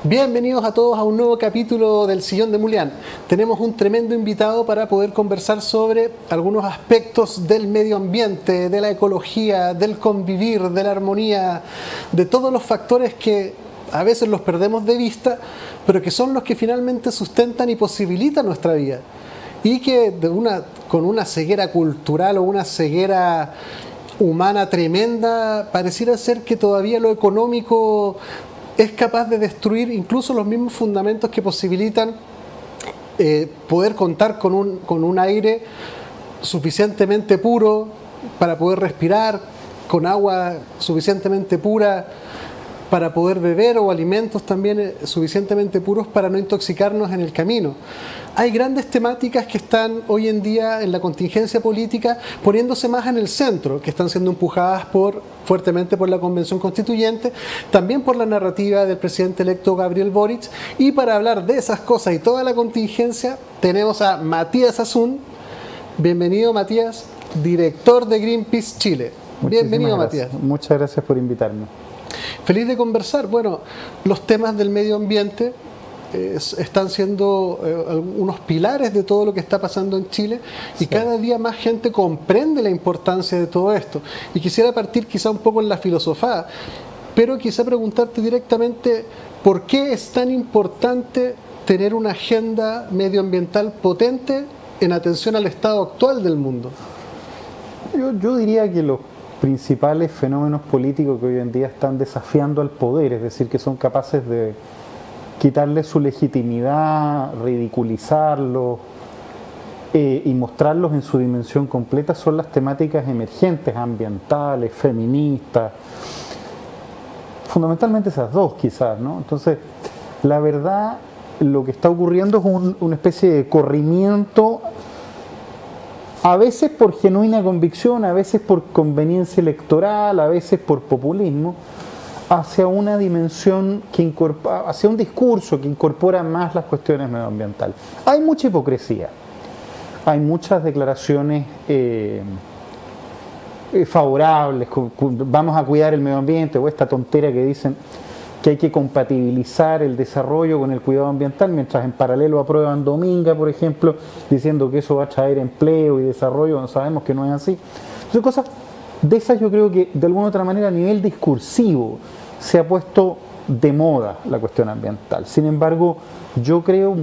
Bienvenidos a todos a un nuevo capítulo del Sillón de Mulián. Tenemos un tremendo invitado para poder conversar sobre algunos aspectos del medio ambiente, de la ecología, del convivir, de la armonía, de todos los factores que a veces los perdemos de vista, pero que son los que finalmente sustentan y posibilitan nuestra vida. Y que con una ceguera cultural o una ceguera humana tremenda, pareciera ser que todavía lo económico es capaz de destruir incluso los mismos fundamentos que posibilitan poder contar con un aire suficientemente puro para poder respirar, con agua suficientemente pura para poder beber, o alimentos también suficientemente puros para no intoxicarnos en el camino. Hay grandes temáticas que están hoy en día en la contingencia política poniéndose más en el centro, que están siendo empujadas fuertemente por la Convención Constituyente, también por la narrativa del presidente electo Gabriel Boric. Y para hablar de esas cosas y toda la contingencia, tenemos a Matías Azun. Bienvenido, Matías, director de Greenpeace Chile. Bienvenido, Matías. Muchas gracias por invitarme. Feliz de conversar. Bueno, los temas del medio ambiente están siendo unos pilares de todo lo que está pasando en Chile, y cada día más gente comprende la importancia de todo esto. Y quisiera partir quizá un poco en la filosofía, pero quizá preguntarte directamente ¿por qué es tan importante tener una agenda medioambiental potente en atención al estado actual del mundo? Yo diría que los principales fenómenos políticos que hoy en día están desafiando al poder, es decir, que son capaces de quitarle su legitimidad, ridiculizarlos y mostrarlos en su dimensión completa, son las temáticas emergentes, ambientales, feministas, fundamentalmente esas dos quizás, ¿no? Entonces, la verdad, lo que está ocurriendo es una especie de corrimiento, a veces por genuina convicción, a veces por conveniencia electoral, a veces por populismo, hacia una dimensión que incorpora, hacia un discurso que incorpora más las cuestiones medioambientales. Hay mucha hipocresía, hay muchas declaraciones favorables, vamos a cuidar el medio ambiente, o esta tontera que dicen que hay que compatibilizar el desarrollo con el cuidado ambiental, mientras en paralelo aprueban Dominga, por ejemplo, diciendo que eso va a traer empleo y desarrollo, cuando sabemos que no es así. Entonces, cosas de esas, yo creo que de alguna u otra manera a nivel discursivo se ha puesto de moda la cuestión ambiental. Sin embargo, yo creo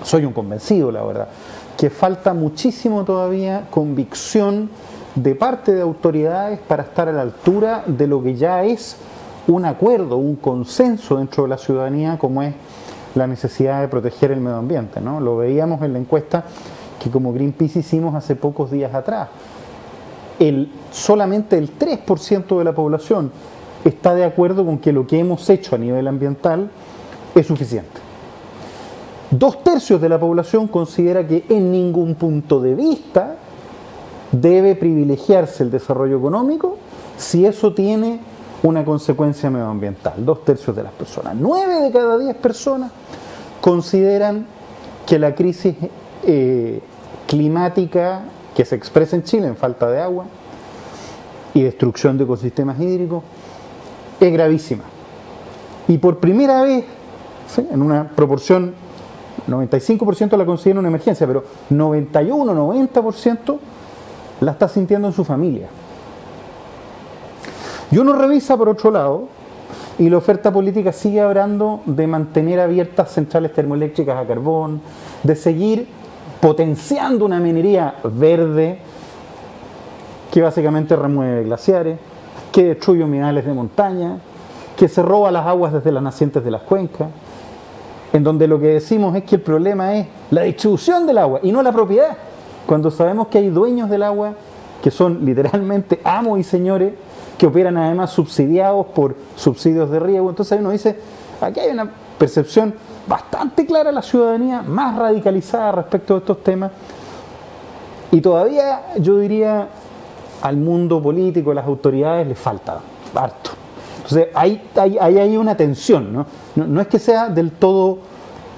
soy un convencido, la verdad, que falta muchísimo todavía convicción de parte de autoridades para estar a la altura de lo que ya es un acuerdo, un consenso dentro de la ciudadanía, como es la necesidad de proteger el medio ambiente, ¿no? Lo veíamos en la encuesta que como Greenpeace hicimos hace pocos días atrás. Solamente el 3% de la población está de acuerdo con que lo que hemos hecho a nivel ambiental es suficiente. 2/3 de la población considera que en ningún punto de vista debe privilegiarse el desarrollo económico si eso tiene una consecuencia medioambiental. 2/3 de las personas. 9 de cada 10 personas consideran que la crisis climática que se expresa en Chile en falta de agua y destrucción de ecosistemas hídricos es gravísima. Y por primera vez, ¿sí?, en una proporción, 95% la considera una emergencia, pero 91-90% la está sintiendo en su familia. Y uno revisa por otro lado, y la oferta política sigue hablando de mantener abiertas centrales termoeléctricas a carbón, de seguir potenciando una minería verde que básicamente remueve glaciares, que destruye humedales de montaña, que se roba las aguas desde las nacientes de las cuencas, en donde lo que decimos es que el problema es la distribución del agua y no la propiedad, cuando sabemos que hay dueños del agua que son literalmente amos y señores, que operan además subsidiados por subsidios de riego. Entonces ahí uno dice, aquí hay una percepción bastante clara de la ciudadanía, más radicalizada respecto de estos temas, y todavía yo diría al mundo político, a las autoridades les falta harto. Entonces ahí hay una tensión, ¿no? No es que sea del todo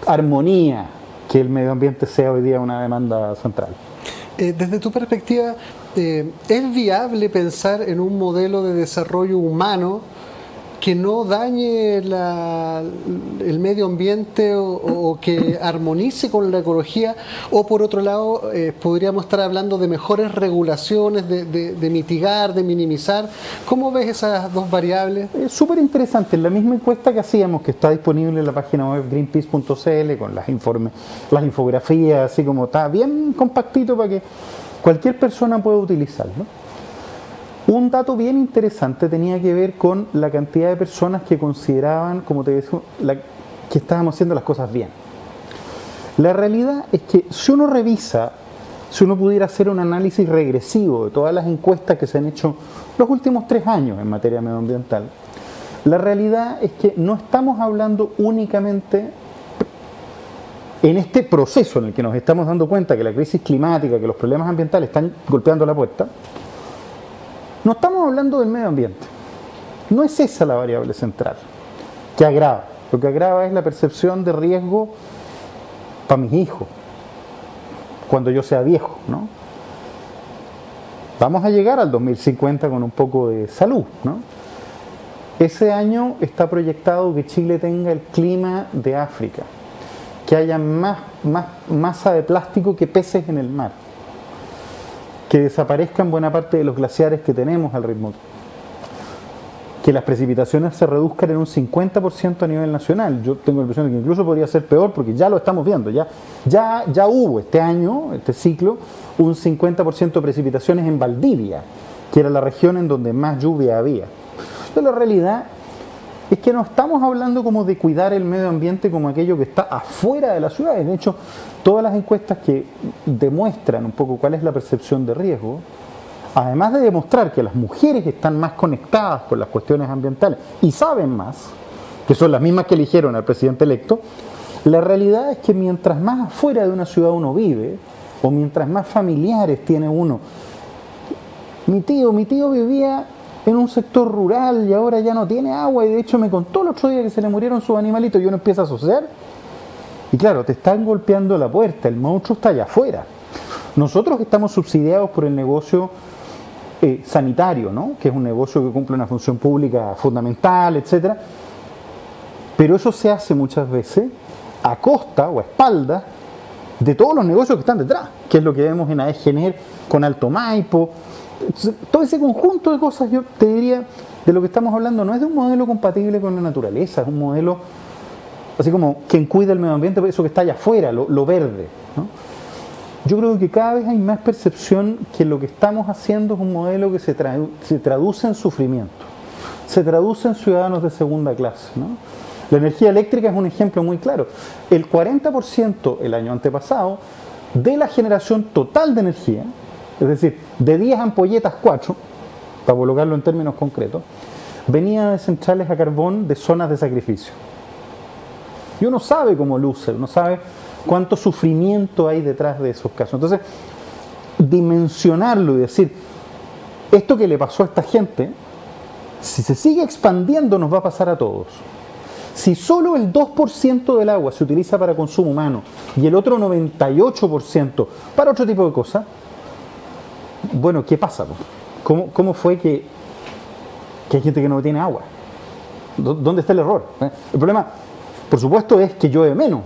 armonía que el medio ambiente sea hoy día una demanda central. Desde tu perspectiva, ¿es viable pensar en un modelo de desarrollo humano que no dañe el medio ambiente o que armonice con la ecología, o por otro lado podríamos estar hablando de mejores regulaciones, de mitigar, de minimizar? ¿Cómo ves esas dos variables? Es súper interesante. En la misma encuesta que hacíamos, que está disponible en la página web greenpeace.cl con las infografías, así como está bien compactito para que cualquier persona pueda utilizarlo. Un dato bien interesante tenía que ver con la cantidad de personas que consideraban, como te decía, que estábamos haciendo las cosas bien. La realidad es que si uno revisa, si uno pudiera hacer un análisis regresivo de todas las encuestas que se han hecho los últimos 3 años en materia medioambiental, la realidad es que no estamos hablando únicamente en este proceso en el que nos estamos dando cuenta que la crisis climática, que los problemas ambientales están golpeando la puerta. No estamos hablando del medio ambiente. No es esa la variable central que agrava. Lo que agrava es la percepción de riesgo para mis hijos cuando yo sea viejo, ¿no? Vamos a llegar al 2050 con un poco de salud, ¿no? Ese año está proyectado que Chile tenga el clima de África, que haya más masa de plástico que peces en el mar, que desaparezcan buena parte de los glaciares que tenemos al ritmo, que las precipitaciones se reduzcan en un 50% a nivel nacional. Yo tengo la impresión de que incluso podría ser peor, porque ya lo estamos viendo, ya hubo este año, este ciclo, un 50% de precipitaciones en Valdivia, que era la región en donde más lluvia había. Entonces la realidad es que no estamos hablando como de cuidar el medio ambiente como aquello que está afuera de las ciudades. De hecho, todas las encuestas que demuestran un poco cuál es la percepción de riesgo, además de demostrar que las mujeres están más conectadas con las cuestiones ambientales y saben más, que son las mismas que eligieron al presidente electo, la realidad es que mientras más afuera de una ciudad uno vive, o mientras más familiares tiene uno. Mi tío vivía en un sector rural y ahora ya no tiene agua, y de hecho me contó el otro día que se le murieron sus animalitos, y uno empieza a asociar, y claro, te están golpeando la puerta, el monstruo está allá afuera. Nosotros estamos subsidiados por el negocio sanitario, ¿no? Que es un negocio que cumple una función pública fundamental, etcétera, pero eso se hace muchas veces a costa o a espaldas de todos los negocios que están detrás, que es lo que vemos en AEGENER con Alto Maipo. Todo ese conjunto de cosas, yo te diría, de lo que estamos hablando no es de un modelo compatible con la naturaleza, es un modelo así como quien cuida el medio ambiente, eso que está allá afuera, lo verde, ¿no? Yo creo que cada vez hay más percepción que lo que estamos haciendo es un modelo que se traduce en sufrimiento, se traduce en ciudadanos de segunda clase, ¿no? La energía eléctrica es un ejemplo muy claro. El 40% el año antepasado de la generación total de energía, es decir, de 10 ampolletas 4, para colocarlo en términos concretos, venía de centrales a carbón de zonas de sacrificio. Y uno sabe cómo luce, uno sabe cuánto sufrimiento hay detrás de esos casos. Entonces, dimensionarlo y decir, esto que le pasó a esta gente, si se sigue expandiendo nos va a pasar a todos. Si solo el 2% del agua se utiliza para consumo humano y el otro 98% para otro tipo de cosas, bueno, ¿qué pasa? ¿Cómo fue que hay gente que no tiene agua? ¿Dónde está el error? El problema, por supuesto, es que llueve menos.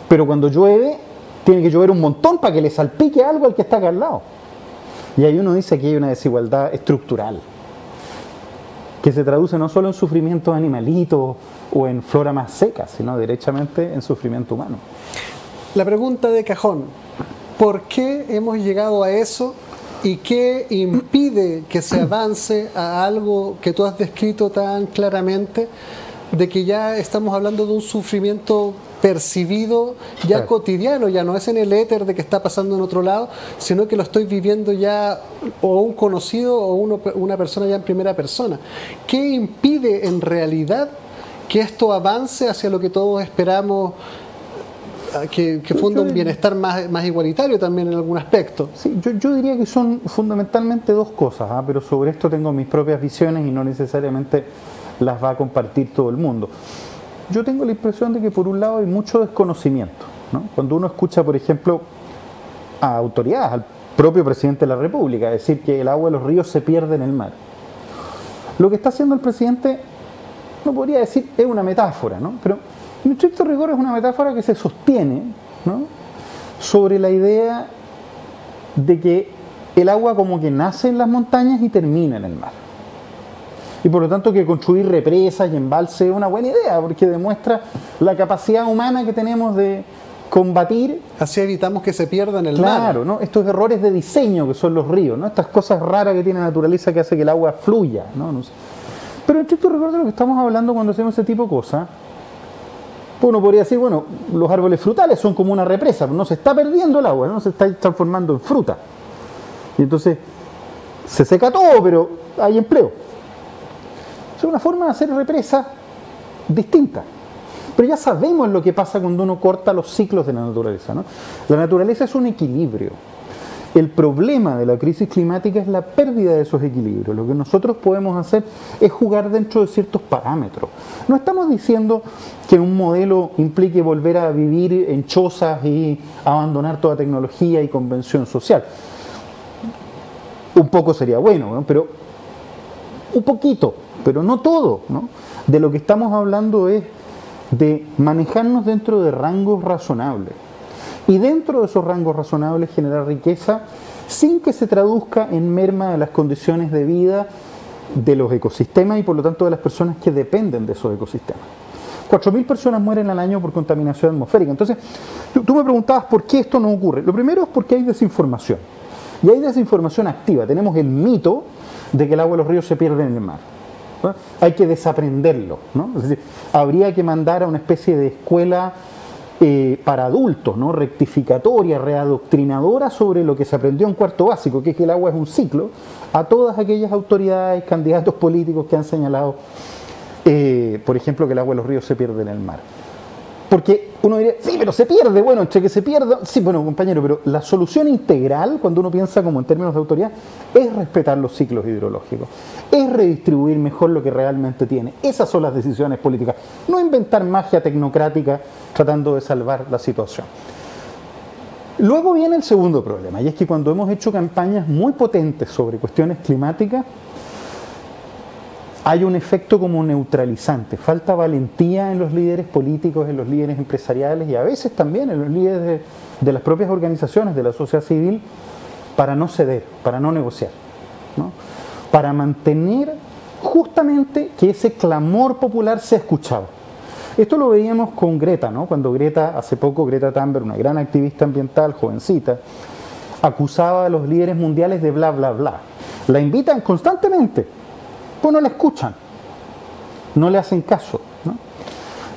Pero cuando llueve, tiene que llover un montón para que le salpique algo al que está acá al lado. Y ahí uno dice que hay una desigualdad estructural, que se traduce no solo en sufrimiento de animalitos o en flora más seca, sino derechamente en sufrimiento humano. La pregunta de cajón, ¿por qué hemos llegado a eso y qué impide que se avance a algo que tú has descrito tan claramente, de que ya estamos hablando de un sufrimiento percibido ya claro, cotidiano, ya no es en el éter de que está pasando en otro lado, sino que lo estoy viviendo ya, o un conocido o una persona ya en primera persona? ¿Qué impide en realidad que esto avance hacia lo que todos esperamos, que funda un bienestar más igualitario también en algún aspecto? Sí, yo diría que son fundamentalmente dos cosas, pero sobre esto tengo mis propias visiones y no necesariamente las va a compartir todo el mundo. Yo tengo la impresión de que por un lado hay mucho desconocimiento, ¿no? Cuando uno escucha, por ejemplo, a autoridades, al propio presidente de la República, decir que el agua de los ríos se pierde en el mar. Lo que está haciendo el presidente, no podría decir, es una metáfora, ¿no? Pero en estricto rigor es una metáfora que se sostiene, ¿no?, sobre la idea de que el agua como que nace en las montañas y termina en el mar. Y por lo tanto que construir represas y embalses es una buena idea, porque demuestra la capacidad humana que tenemos de combatir. Así evitamos que se pierda en el mar. Claro, ¿no?, estos errores de diseño que son los ríos, ¿no?, estas cosas raras que tiene la naturaleza que hace que el agua fluya, ¿no? No sé. Pero en estricto rigor de lo que estamos hablando cuando hacemos ese tipo de cosas, uno podría decir, bueno, los árboles frutales son como una represa, no se está perdiendo el agua, no se está transformando en fruta. Y entonces se seca todo, pero hay empleo. Es una forma de hacer represas distinta. Pero ya sabemos lo que pasa cuando uno corta los ciclos de la naturaleza, ¿no? La naturaleza es un equilibrio. El problema de la crisis climática es la pérdida de esos equilibrios. Lo que nosotros podemos hacer es jugar dentro de ciertos parámetros. No estamos diciendo que un modelo implique volver a vivir en chozas y abandonar toda tecnología y convención social. Un poco sería bueno, ¿no?, pero un poquito, pero no todo, ¿no? De lo que estamos hablando es de manejarnos dentro de rangos razonables. Y dentro de esos rangos razonables generar riqueza sin que se traduzca en merma de las condiciones de vida de los ecosistemas y por lo tanto de las personas que dependen de esos ecosistemas. 4.000 personas mueren al año por contaminación atmosférica. Entonces, tú me preguntabas por qué esto no ocurre. Lo primero es porque hay desinformación. Y hay desinformación activa. Tenemos el mito de que el agua de los ríos se pierde en el mar, ¿no? Hay que desaprenderlo, ¿no? Es decir, habría que mandar a una especie de escuela para adultos, ¿no?, rectificatoria, readoctrinadora sobre lo que se aprendió en cuarto básico, que es que el agua es un ciclo, a todas aquellas autoridades, candidatos políticos que han señalado, por ejemplo, que el agua de los ríos se pierde en el mar. Porque uno diría, sí, pero se pierde, bueno, entre que se pierda, sí, bueno, compañero, pero la solución integral, cuando uno piensa como en términos de autoridad, es respetar los ciclos hidrológicos, es redistribuir mejor lo que realmente tiene. Esas son las decisiones políticas, no inventar magia tecnocrática tratando de salvar la situación. Luego viene el segundo problema, y es que cuando hemos hecho campañas muy potentes sobre cuestiones climáticas, hay un efecto como neutralizante, falta valentía en los líderes políticos, en los líderes empresariales y a veces también en los líderes de las propias organizaciones de la sociedad civil para no ceder, para no negociar, ¿no?, para mantener justamente que ese clamor popular sea escuchado. Esto lo veíamos con Greta, ¿no?, cuando Greta, hace poco, Greta Thunberg, una gran activista ambiental, jovencita, acusaba a los líderes mundiales de bla, bla, bla. La invitan constantemente, pues no la escuchan, no le hacen caso, ¿no?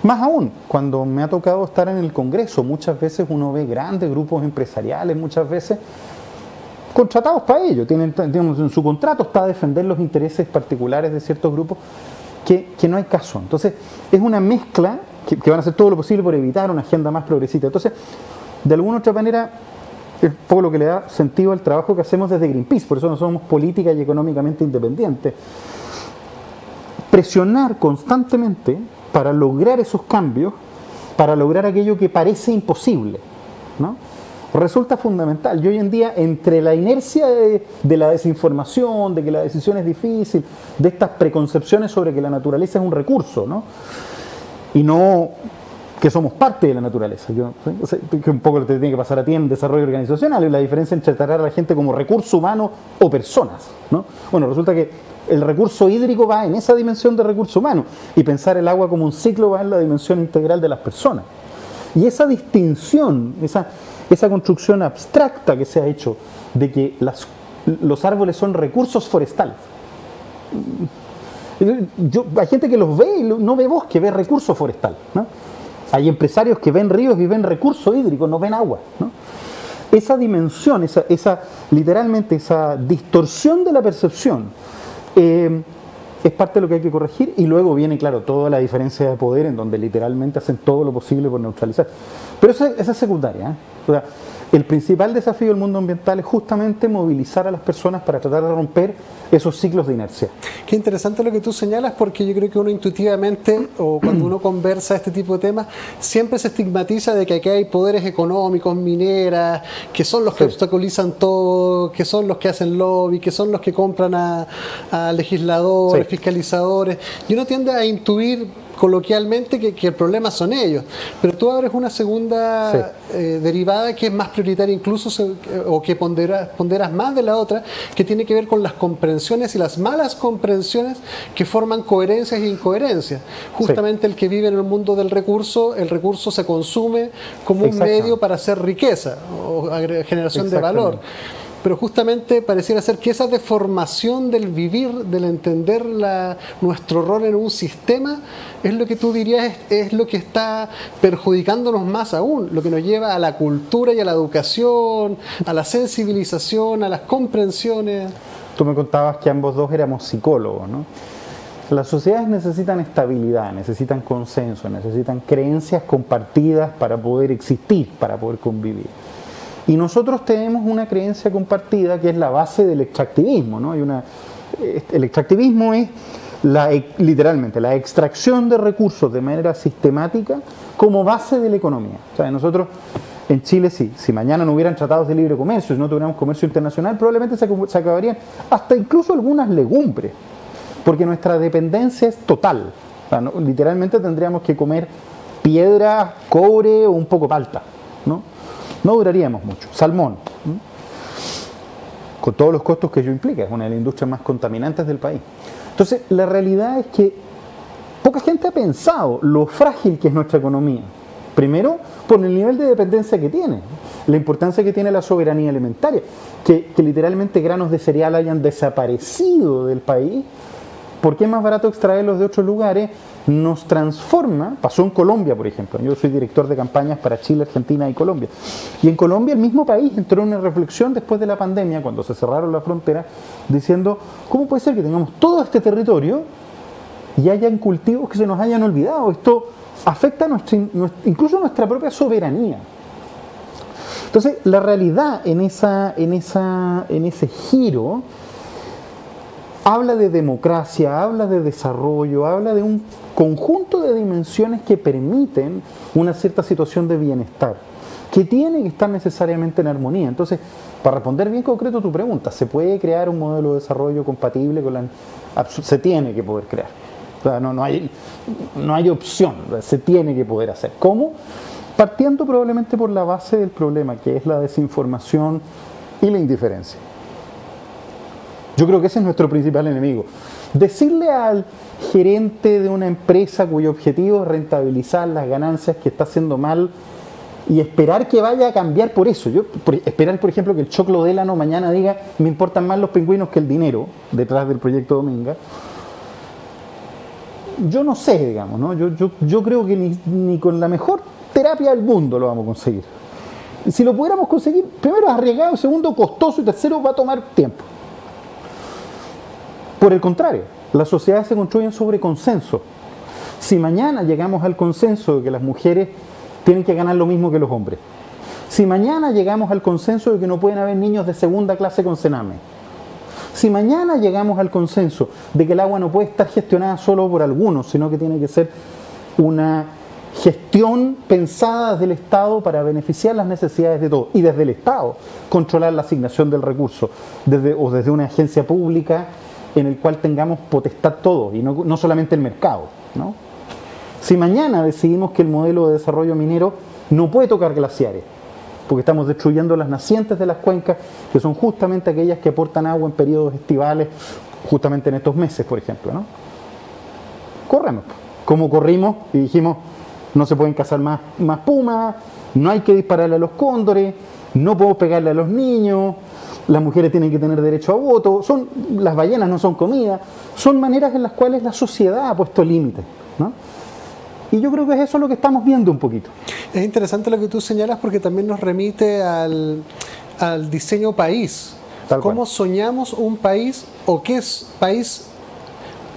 Más aún, cuando me ha tocado estar en el Congreso, muchas veces uno ve grandes grupos empresariales, muchas veces contratados para ello, tienen en su contrato está defender los intereses particulares de ciertos grupos que no hay caso. Entonces, es una mezcla que van a hacer todo lo posible por evitar una agenda más progresista. Entonces, de alguna u otra manera, es un poco lo que le da sentido al trabajo que hacemos desde Greenpeace, por eso no somos política y económicamente independientes. Presionar constantemente para lograr esos cambios, para lograr aquello que parece imposible, ¿no?, resulta fundamental. Y hoy en día, entre la inercia de la desinformación, de que la decisión es difícil, de estas preconcepciones sobre que la naturaleza es un recurso, ¿no?, y no que somos parte de la naturaleza, que un poco te tiene que pasar a ti en desarrollo organizacional, y la diferencia entre tratar a la gente como recurso humano o personas, ¿no? Bueno, resulta que el recurso hídrico va en esa dimensión de recurso humano, y pensar el agua como un ciclo va en la dimensión integral de las personas. Y esa distinción, esa construcción abstracta que se ha hecho de que los árboles son recursos forestales. Hay gente que los ve y no ve bosque, ve recurso forestal, ¿no? Hay empresarios que ven ríos y ven recurso hídrico, no ven agua, ¿no? Esa dimensión, literalmente esa distorsión de la percepción es parte de lo que hay que corregir, y luego viene, claro, toda la diferencia de poder en donde literalmente hacen todo lo posible por neutralizar. Pero esa es secundaria, ¿eh? O sea, el principal desafío del mundo ambiental es justamente movilizar a las personas para tratar de romper esos ciclos de inercia. Qué interesante lo que tú señalas, porque yo creo que uno intuitivamente, o cuando uno conversa este tipo de temas, siempre se estigmatiza de que aquí hay poderes económicos, mineras, que son los que obstaculizan todo, que son los que hacen lobby, que son los que compran a legisladores, fiscalizadores, y uno tiende a intuir coloquialmente que el problema son ellos, pero tú abres una segunda derivada que es más prioritaria incluso, o que ponderas más de la otra, que tiene que ver con las comprensiones y las malas comprensiones que forman coherencias e incoherencias. Justamente el que vive en el mundo del recurso, el recurso se consume como un medio para hacer riqueza o generación de valor. Pero justamente pareciera ser que esa deformación del vivir, del entender nuestro rol en un sistema, es lo que tú dirías es lo que está perjudicándonos más aún, lo que nos lleva a la cultura y a la educación, a la sensibilización, a las comprensiones. Tú me contabas que ambos dos éramos psicólogos, ¿no? Las sociedades necesitan estabilidad, necesitan consenso, necesitan creencias compartidas para poder existir, para poder convivir. Y nosotros tenemos una creencia compartida que es la base del extractivismo, ¿no? El extractivismo es literalmente la extracción de recursos de manera sistemática como base de la economía. O sea, nosotros en Chile, si mañana no hubieran tratados de libre comercio, si no tuviéramos comercio internacional, probablemente se acabarían hasta incluso algunas legumbres, porque nuestra dependencia es total. O sea, literalmente tendríamos que comer piedra, cobre o un poco palta, ¿no? No duraríamos mucho. Salmón, con todos los costos que ello implica, es una de las industrias más contaminantes del país. Entonces, la realidad es que poca gente ha pensado lo frágil que es nuestra economía. Primero, por el nivel de dependencia que tiene, la importancia que tiene la soberanía alimentaria, que literalmente granos de cereal hayan desaparecido del país, porque es más barato extraerlos de otros lugares, nos transforma. Pasó en Colombia, por ejemplo. Yo soy director de campañas para Chile, Argentina y Colombia. Y en Colombia el mismo país entró en una reflexión después de la pandemia, cuando se cerraron las fronteras, diciendo, ¿cómo puede ser que tengamos todo este territorio y hayan cultivos que se nos hayan olvidado? Esto afecta incluso nuestra propia soberanía. Entonces, la realidad en ese giro habla de democracia, habla de desarrollo, habla de un conjunto de dimensiones que permiten una cierta situación de bienestar, que tiene que estar necesariamente en armonía. Entonces, para responder bien concreto tu pregunta, ¿se puede crear un modelo de desarrollo compatible con se tiene que poder crear. O sea, no hay opción, se tiene que poder hacer. ¿Cómo? Partiendo probablemente por la base del problema, que es la desinformación y la indiferencia. Yo creo que ese es nuestro principal enemigo. Decirle al gerente de una empresa cuyo objetivo es rentabilizar las ganancias que está haciendo mal y esperar que vaya a cambiar por eso. Esperar, por ejemplo, que el Choclo Délano mañana diga me importan más los pingüinos que el dinero detrás del proyecto Dominga. Yo no sé, digamos, ¿no? Yo creo que ni con la mejor terapia del mundo lo vamos a conseguir. Y si lo pudiéramos conseguir, primero es arriesgado, segundo costoso y tercero va a tomar tiempo. Por el contrario, las sociedades se construyen sobre consenso. Si mañana llegamos al consenso de que las mujeres tienen que ganar lo mismo que los hombres, si mañana llegamos al consenso de que no pueden haber niños de segunda clase con cename, si mañana llegamos al consenso de que el agua no puede estar gestionada solo por algunos, sino que tiene que ser una gestión pensada desde el Estado para beneficiar las necesidades de todos, y desde el Estado controlar la asignación del recurso, desde una agencia pública en el cual tengamos potestad todos y no solamente el mercado, ¿no? Si mañana decidimos que el modelo de desarrollo minero no puede tocar glaciares, porque estamos destruyendo las nacientes de las cuencas, que son justamente aquellas que aportan agua en periodos estivales, justamente en estos meses, por ejemplo, ¿no? Corremos, como corrimos y dijimos, no se pueden cazar más pumas, no hay que dispararle a los cóndores, no podemos pegarle a los niños, las mujeres tienen que tener derecho a voto, las ballenas no son comida, son maneras en las cuales la sociedad ha puesto límites, ¿no? Y yo creo que es eso lo que estamos viendo un poquito. Es interesante lo que tú señalas porque también nos remite al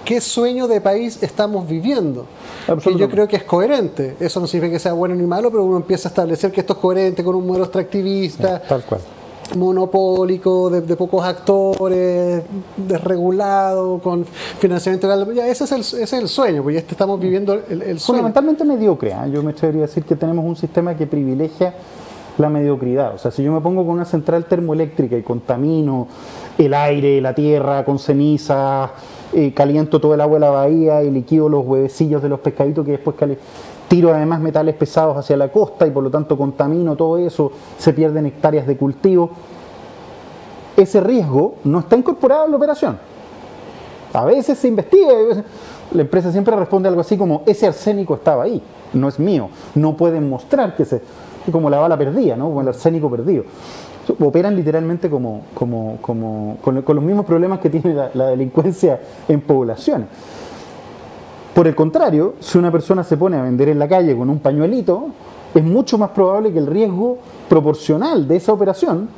qué sueño de país estamos viviendo. Que yo creo que es coherente. Eso no significa que sea bueno ni malo, pero uno empieza a establecer que esto es coherente con un modelo extractivista, tal cual, monopólico, de pocos actores, desregulado, con financiamiento legal. Ya, ese es el sueño, pues ya estamos viviendo el sueño. Fundamentalmente mediocre, ¿eh? Yo me atrevería a decir que tenemos un sistema que privilegia la mediocridad. O sea, si yo me pongo con una central termoeléctrica y contamino el aire, la tierra con cenizas, caliento todo el agua de la bahía y liquido los huevecillos de los pescaditos que después tiro además metales pesados hacia la costa y por lo tanto contamino todo eso, se pierden hectáreas de cultivo. Ese riesgo no está incorporado en la operación. A veces se investiga, la empresa siempre responde algo así como: ese arsénico estaba ahí, no es mío, no pueden mostrar que como la bala perdida, ¿no? Como el arsénico perdido. Operan literalmente con los mismos problemas que tiene la delincuencia en poblaciones. Por el contrario, si una persona se pone a vender en la calle con un pañuelito, es mucho más probable que el riesgo proporcional de esa operación,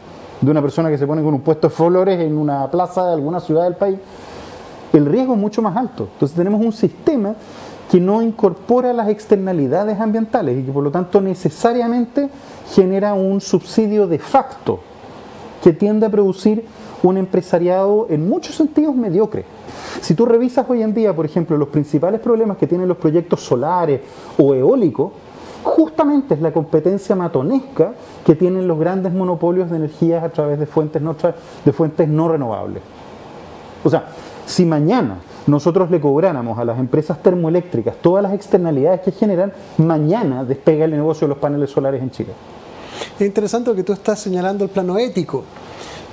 de una persona que se pone con un puesto de flores en una plaza de alguna ciudad del país, el riesgo es mucho más alto. Entonces tenemos un sistema que no incorpora las externalidades ambientales y que por lo tanto necesariamente genera un subsidio de facto que tiende a producir un empresariado en muchos sentidos mediocre. Si tú revisas hoy en día, por ejemplo, los principales problemas que tienen los proyectos solares o eólicos, justamente es la competencia matonesca que tienen los grandes monopolios de energías a través de fuentes no renovables. O sea, si mañana nosotros le cobráramos a las empresas termoeléctricas todas las externalidades que generan, mañana despega el negocio de los paneles solares en Chile. Es interesante lo que tú estás señalando, el plano ético.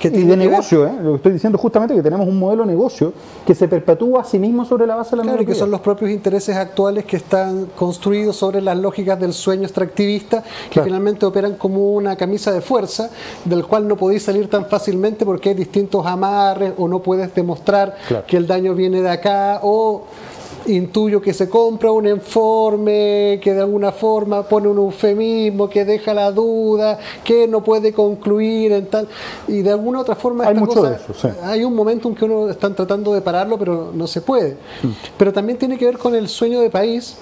Y de negocio, lo que estoy diciendo justamente que tenemos un modelo de negocio que se perpetúa a sí mismo sobre la base de la mediocridad. Claro, y que son los propios intereses actuales que están construidos sobre las lógicas del sueño extractivista, que finalmente operan como una camisa de fuerza, del cual no podéis salir tan fácilmente porque hay distintos amarres, o no puedes demostrar que el daño viene de acá, o intuyo que se compra un informe que de alguna forma pone un eufemismo que deja la duda, que no puede concluir en tal, y de alguna otra forma hay mucho de eso, sí. Hay un momento en que uno están tratando de pararlo, pero no se puede. Pero también tiene que ver con el sueño de país.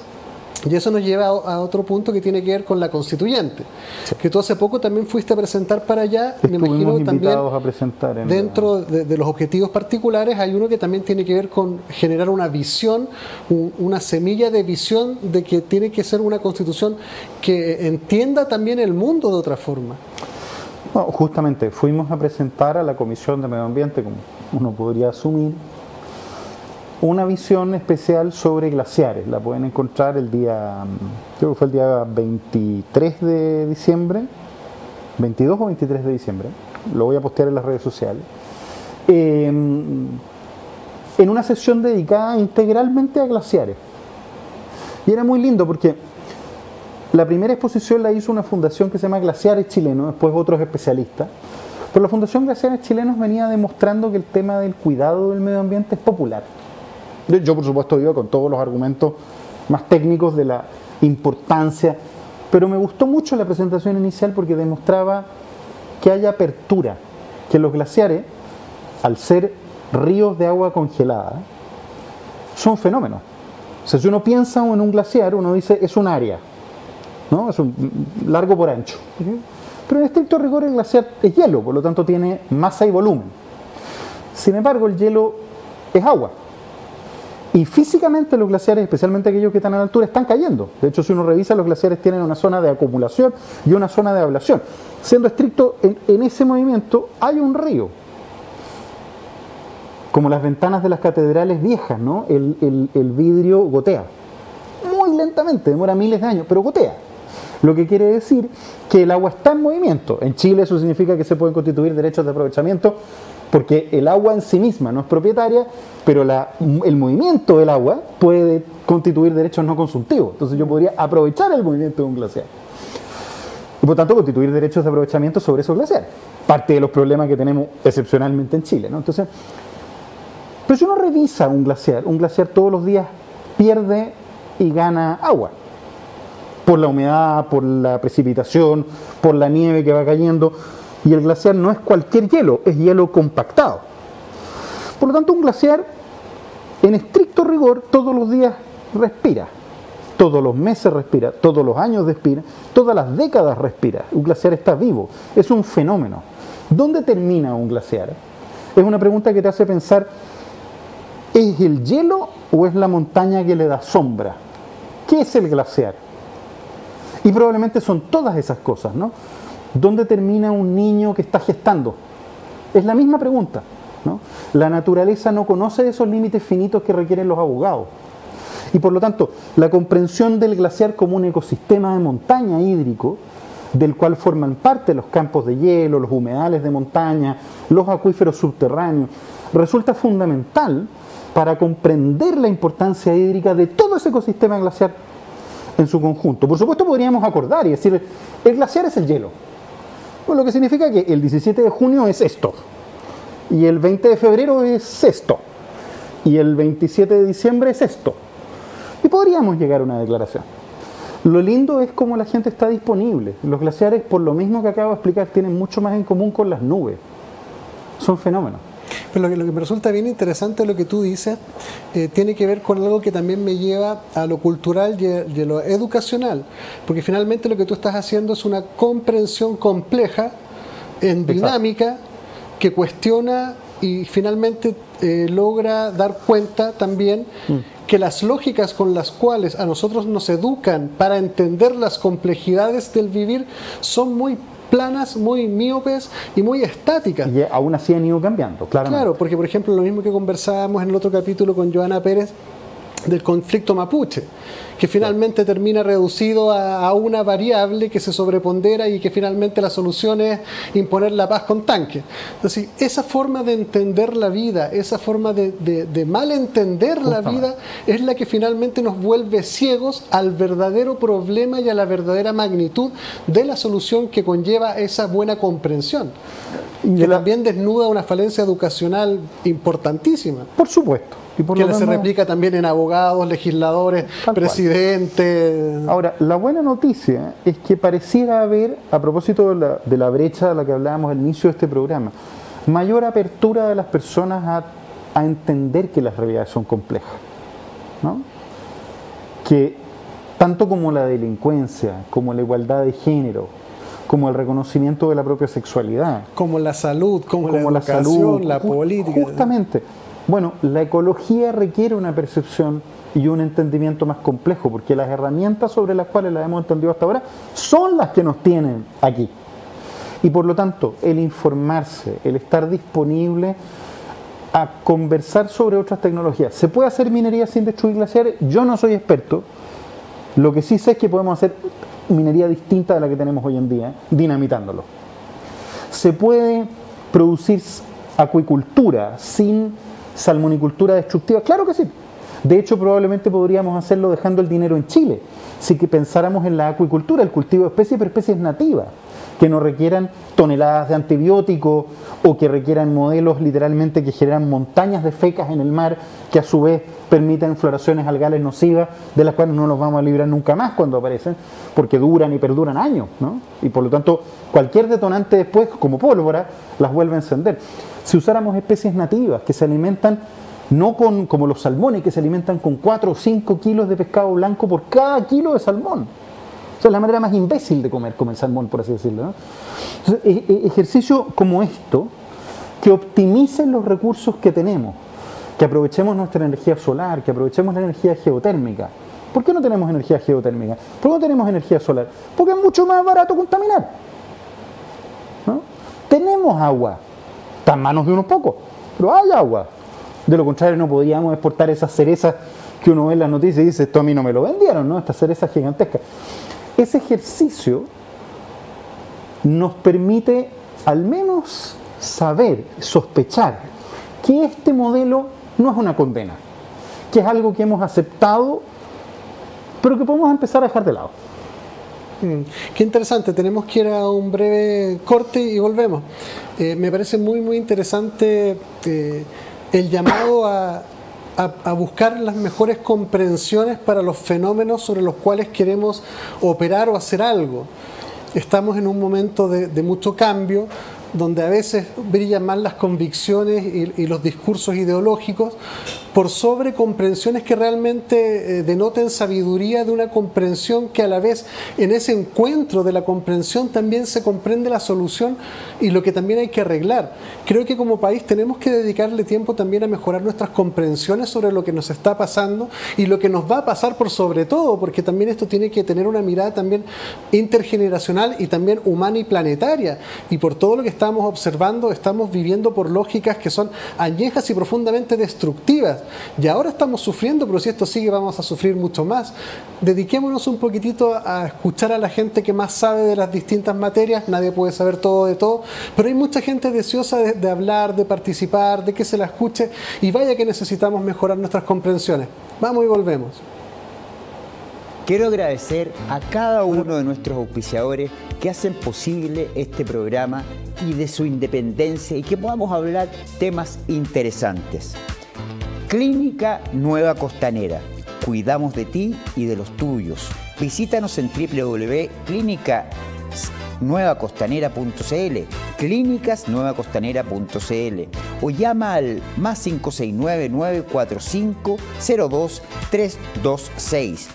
Y eso nos lleva a otro punto que tiene que ver con la constituyente, que tú hace poco también fuiste a presentar para allá. Me imagino también a presentar dentro de los objetivos particulares hay uno que también tiene que ver con generar una visión, una semilla de visión de que tiene que ser una constitución que entienda también el mundo de otra forma. No, justamente fuimos a presentar a la Comisión de Medio Ambiente, como uno podría asumir, una visión especial sobre glaciares. La pueden encontrar creo que fue el día 23 de diciembre, 22 o 23 de diciembre, lo voy a postear en las redes sociales, en una sesión dedicada integralmente a glaciares. Y era muy lindo porque la primera exposición la hizo una fundación que se llama Glaciares Chilenos, después otros especialistas, pero la Fundación Glaciares Chilenos venía demostrando que el tema del cuidado del medio ambiente es popular. Yo, por supuesto, iba con todos los argumentos más técnicos de la importancia, pero me gustó mucho la presentación inicial porque demostraba que hay apertura, que los glaciares, al ser ríos de agua congelada, son fenómenos. O sea, si uno piensa en un glaciar, uno dice, es un área, ¿no? Es un largo por ancho. Pero en estricto rigor el glaciar es hielo, por lo tanto tiene masa y volumen. Sin embargo, el hielo es agua. Y físicamente los glaciares, especialmente aquellos que están a la altura, están cayendo. De hecho, si uno revisa, los glaciares tienen una zona de acumulación y una zona de ablación. Siendo estricto, en ese movimiento hay un río. Como las ventanas de las catedrales viejas, ¿no? El vidrio gotea. Muy lentamente, demora miles de años, pero gotea. Lo que quiere decir que el agua está en movimiento. En Chile eso significa que se pueden constituir derechos de aprovechamiento porque el agua en sí misma no es propietaria, pero el movimiento del agua puede constituir derechos no consultivos. Entonces yo podría aprovechar el movimiento de un glaciar y por tanto constituir derechos de aprovechamiento sobre esos glaciares. Parte de los problemas que tenemos excepcionalmente en Chile, ¿no? Entonces, pero si uno revisa un glaciar todos los días pierde y gana agua. Por la humedad, por la precipitación, por la nieve que va cayendo. Y el glaciar no es cualquier hielo, es hielo compactado. Por lo tanto, un glaciar en estricto rigor, todos los días respira, todos los meses respira, todos los años respira, todas las décadas respira. Un glaciar está vivo, es un fenómeno. ¿Dónde termina un glaciar? Es una pregunta que te hace pensar, ¿es el hielo o es la montaña que le da sombra? ¿Qué es el glaciar? Y probablemente son todas esas cosas, ¿no? ¿Dónde termina un niño que está gestando? Es la misma pregunta, ¿no? La naturaleza no conoce esos límites finitos que requieren los abogados. Y por lo tanto, la comprensión del glaciar como un ecosistema de montaña hídrico, del cual forman parte los campos de hielo, los humedales de montaña, los acuíferos subterráneos, resulta fundamental para comprender la importancia hídrica de todo ese ecosistema glaciar en su conjunto. Por supuesto, podríamos acordar y decir, el glaciar es el hielo. Bueno, lo que significa que el 17 de junio es esto, y el 20 de febrero es esto, y el 27 de diciembre es esto. Y podríamos llegar a una declaración. Lo lindo es cómo la gente está disponible. Los glaciares, por lo mismo que acabo de explicar, tienen mucho más en común con las nubes. Son fenómenos. Pero lo que me resulta bien interesante lo que tú dices, tiene que ver con algo que también me lleva a lo cultural y a lo educacional. Porque finalmente lo que tú estás haciendo es una comprensión compleja, en dinámica, que cuestiona y finalmente logra dar cuenta también que las lógicas con las cuales a nosotros nos educan para entender las complejidades del vivir son muy planas, muy míopes y muy estáticas. Y aún así han ido cambiando, claramente. Claro, porque por ejemplo lo mismo que conversábamos en el otro capítulo con Joana Pérez del conflicto mapuche, que finalmente termina reducido a una variable que se sobrepondera y que finalmente la solución es imponer la paz con tanques. Entonces, esa forma de entender la vida, esa forma de malentender la vida, es la que finalmente nos vuelve ciegos al verdadero problema y a la verdadera magnitud de la solución que conlleva esa buena comprensión. Y que también desnuda una falencia educacional importantísima. Por supuesto. Y por que se replica también en abogados, legisladores, presidentes. Ahora, la buena noticia es que pareciera haber, a propósito de la brecha de la que hablábamos al inicio de este programa, mayor apertura de las personas a entender que las realidades son complejas, ¿no? Que tanto como la delincuencia, como la igualdad de género, como el reconocimiento de la propia sexualidad, como la salud, como la educación, la política. Justamente. Bueno, la ecología requiere una percepción y un entendimiento más complejo, porque las herramientas sobre las cuales las hemos entendido hasta ahora son las que nos tienen aquí. Y por lo tanto, el informarse, el estar disponible a conversar sobre otras tecnologías. ¿Se puede hacer minería sin destruir glaciares? Yo no soy experto. Lo que sí sé es que podemos hacer minería distinta de la que tenemos hoy en día, dinamitándolo. ¿Se puede producir acuicultura sin salmonicultura destructiva? Claro que sí. De hecho, probablemente podríamos hacerlo dejando el dinero en Chile, si que pensáramos en la acuicultura, el cultivo de especies, pero especies nativas, que no requieran toneladas de antibióticos o que requieran modelos literalmente que generan montañas de fecas en el mar, que a su vez permitan floraciones algales nocivas, de las cuales no nos vamos a librar nunca más cuando aparecen, porque duran y perduran años, ¿no? Y por lo tanto, cualquier detonante después, como pólvora, las vuelve a encender. Si usáramos especies nativas que se alimentan no como los salmones, que se alimentan con 4 o 5 kilos de pescado blanco por cada kilo de salmón. O sea, es la manera más imbécil de comer salmón, por así decirlo, ¿no? Entonces, ejercicio como esto, que optimicen los recursos que tenemos, que aprovechemos nuestra energía solar, que aprovechemos la energía geotérmica. ¿Por qué no tenemos energía geotérmica? ¿Por qué no tenemos energía solar? Porque es mucho más barato contaminar, ¿no? Tenemos agua, está en manos de unos pocos, pero hay agua. De lo contrario, no podríamos exportar esas cerezas que uno ve en las noticias y dice, esto a mí no me lo vendieron, ¿no? Estas cerezas gigantescas. Ese ejercicio nos permite al menos saber, sospechar que este modelo no es una condena, que es algo que hemos aceptado, pero que podemos empezar a dejar de lado. Qué interesante, tenemos que ir a un breve corte y volvemos. Me parece muy muy interesante el llamado a buscar las mejores comprensiones para los fenómenos sobre los cuales queremos operar o hacer algo. Estamos en un momento de mucho cambio, donde a veces brillan más las convicciones y los discursos ideológicos por sobre comprensiones que realmente denoten sabiduría de una comprensión que a la vez en ese encuentro de la comprensión también se comprende la solución y lo que también hay que arreglar. Creo que como país tenemos que dedicarle tiempo también a mejorar nuestras comprensiones sobre lo que nos está pasando y lo que nos va a pasar por sobre todo, porque también esto tiene que tener una mirada también intergeneracional y también humana y planetaria. Y por todo lo que estamos observando, estamos viviendo por lógicas que son añejas y profundamente destructivas. Y ahora estamos sufriendo, pero si esto sigue vamos a sufrir mucho más. Dediquémonos un poquitito a escuchar a la gente que más sabe de las distintas materias. Nadie puede saber todo de todo, pero hay mucha gente deseosa de hablar, de participar, de que se la escuche, y vaya que necesitamos mejorar nuestras comprensiones. Vamos y volvemos. Quiero agradecer a cada uno de nuestros auspiciadores que hacen posible este programa y de su independencia y que podamos hablar temas interesantes. Clínica Nueva Costanera. Cuidamos de ti y de los tuyos. Visítanos en www.clínicasnuevacostanera.cl, clínicasnuevacostanera.cl o llama al +569-945-02-326.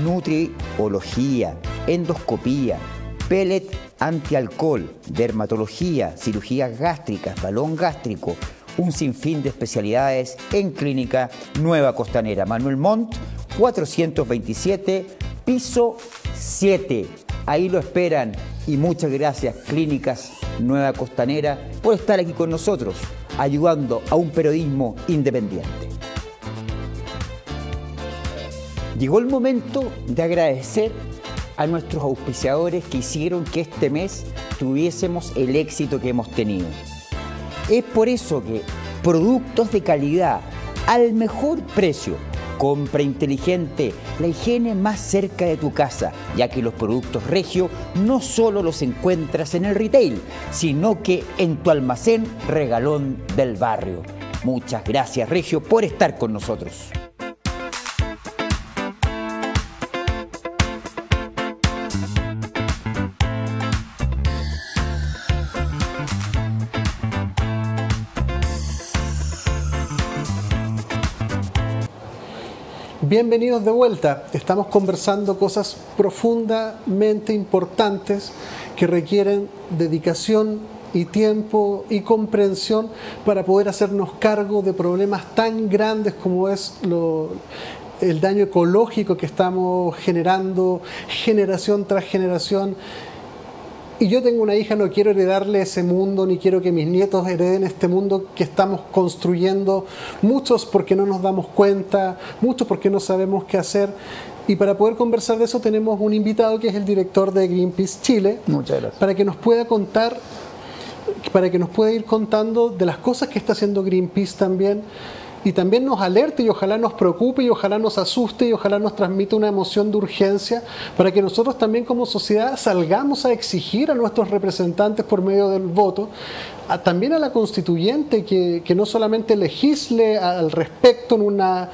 Nutriología, endoscopía, pellet antialcohol, dermatología, cirugías gástricas, balón gástrico, un sinfín de especialidades en Clínica Nueva Costanera. Manuel Montt, 427, piso 7. Ahí lo esperan y muchas gracias Clínicas Nueva Costanera por estar aquí con nosotros, ayudando a un periodismo independiente. Llegó el momento de agradecer a nuestros auspiciadores que hicieron que este mes tuviésemos el éxito que hemos tenido. Es por eso que productos de calidad al mejor precio, compra inteligente, la higiene más cerca de tu casa, ya que los productos Regio no solo los encuentras en el retail, sino que en tu almacén regalón del barrio. Muchas gracias Regio por estar con nosotros. Bienvenidos de vuelta. Estamos conversando cosas profundamente importantes que requieren dedicación y tiempo y comprensión para poder hacernos cargo de problemas tan grandes como es el daño ecológico que estamos generando generación tras generación. Y yo tengo una hija, no quiero heredarle ese mundo, ni quiero que mis nietos hereden este mundo que estamos construyendo, muchos porque no nos damos cuenta, muchos porque no sabemos qué hacer. Y para poder conversar de eso tenemos un invitado que es el director de Greenpeace Chile. Muchas gracias. Para que nos pueda contar, para que nos pueda ir contando de las cosas que está haciendo Greenpeace también. Y también nos alerte y ojalá nos preocupe y ojalá nos asuste y ojalá nos transmita una emoción de urgencia para que nosotros también como sociedad salgamos a exigir a nuestros representantes por medio del voto, también a la constituyente que no solamente legisle al respecto en una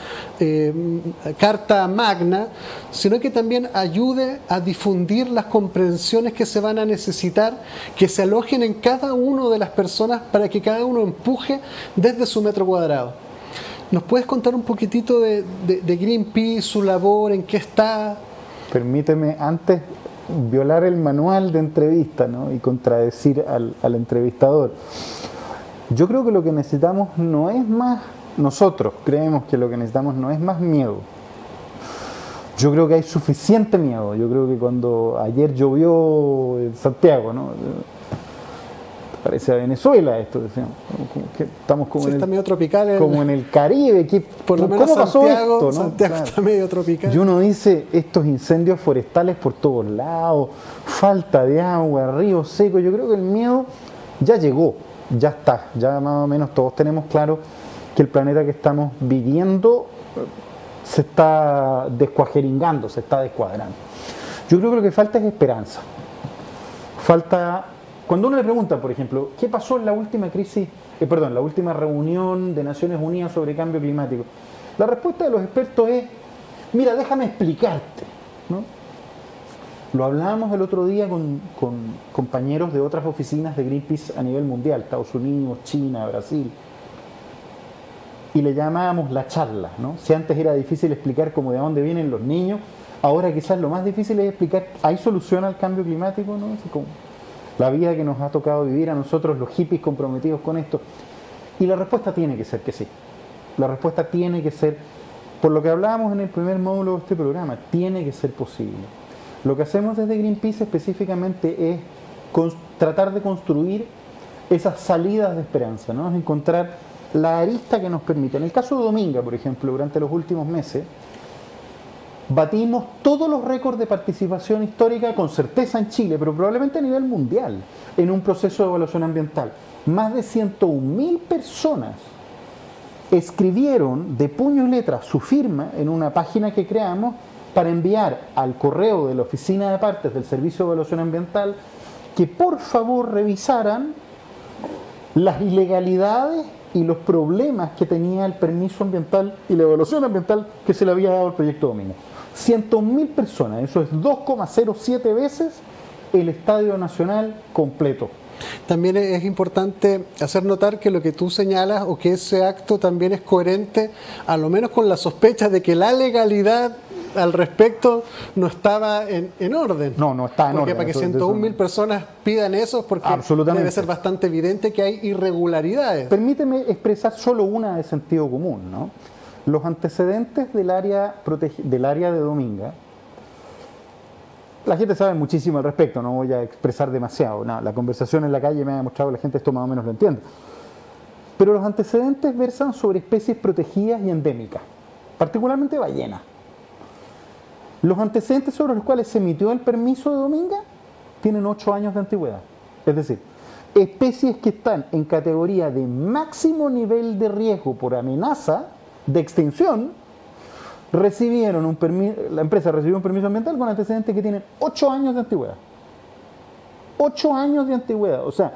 carta magna, sino que también ayude a difundir las comprensiones que se van a necesitar, que se alojen en cada una de las personas para que cada uno empuje desde su metro cuadrado. ¿Nos puedes contar un poquitito de Greenpeace, su labor, en qué está? Permíteme antes violar el manual de entrevista, ¿no? Y contradecir al entrevistador. Yo creo que lo que necesitamos no es más, nosotros creemos que lo que necesitamos no es más miedo. Yo creo que hay suficiente miedo. Yo creo que cuando ayer llovió en Santiago, ¿no? Parece a Venezuela esto, decíamos, que estamos como, está medio tropical como en el Caribe. Por lo menos ¿cómo pasó Santiago, esto, no? Santiago Claro. está medio tropical. Y uno dice, estos incendios forestales por todos lados, falta de agua, ríos secos. Yo creo que el miedo ya llegó, ya está, ya más o menos todos tenemos claro que el planeta que estamos viviendo se está descuajeringando, se está descuadrando. Yo creo que lo que falta es esperanza. Falta... Cuando uno le pregunta, por ejemplo, ¿qué pasó en la última la última reunión de Naciones Unidas sobre cambio climático? La respuesta de los expertos es, mira, déjame explicarte, ¿no? Lo hablábamos el otro día con compañeros de otras oficinas de Greenpeace a nivel mundial, Estados Unidos, China, Brasil. y le llamábamos la charla, ¿no? Si antes era difícil explicar cómo de dónde vienen los niños, ahora quizás lo más difícil es explicar, ¿hay solución al cambio climático? ¿No? Así como la vida que nos ha tocado vivir a nosotros, los hippies comprometidos con esto. Y la respuesta tiene que ser que sí. La respuesta tiene que ser, por lo que hablábamos en el primer módulo de este programa, tiene que ser posible. Lo que hacemos desde Greenpeace específicamente es tratar de construir esas salidas de esperanza, ¿no? Es encontrar la arista que nos permite. En el caso de Dominga, por ejemplo, durante los últimos meses, batimos todos los récords de participación histórica con certeza en Chile, pero probablemente a nivel mundial, en un proceso de evaluación ambiental. Más de 101.000 personas escribieron de puño y letra su firma en una página que creamos para enviar al correo de la Oficina de Partes del Servicio de Evaluación Ambiental que por favor revisaran las ilegalidades y los problemas que tenía el permiso ambiental y la evaluación ambiental que se le había dado al proyecto Dominga. 100.000 personas, eso es 2,07 veces el Estadio Nacional completo. También es importante hacer notar que lo que tú señalas o que ese acto también es coherente, a lo menos con la sospecha de que la legalidad al respecto no estaba en orden. No está en orden. Porque para que 101.000 personas pidan eso, porque debe ser bastante evidente que hay irregularidades. Permíteme expresar solo una de sentido común, ¿no? Los antecedentes del área de Dominga, la gente sabe muchísimo al respecto, no voy a expresar demasiado. No, la conversación en la calle me ha demostrado que la gente esto más o menos lo entiende. Pero los antecedentes versan sobre especies protegidas y endémicas, particularmente ballenas. Los antecedentes sobre los cuales se emitió el permiso de Dominga tienen 8 años de antigüedad. Es decir, especies que están en categoría de máximo nivel de riesgo por amenaza de extinción, recibieron un permiso, la empresa recibió un permiso ambiental con antecedentes que tienen 8 años de antigüedad. 8 años de antigüedad. O sea,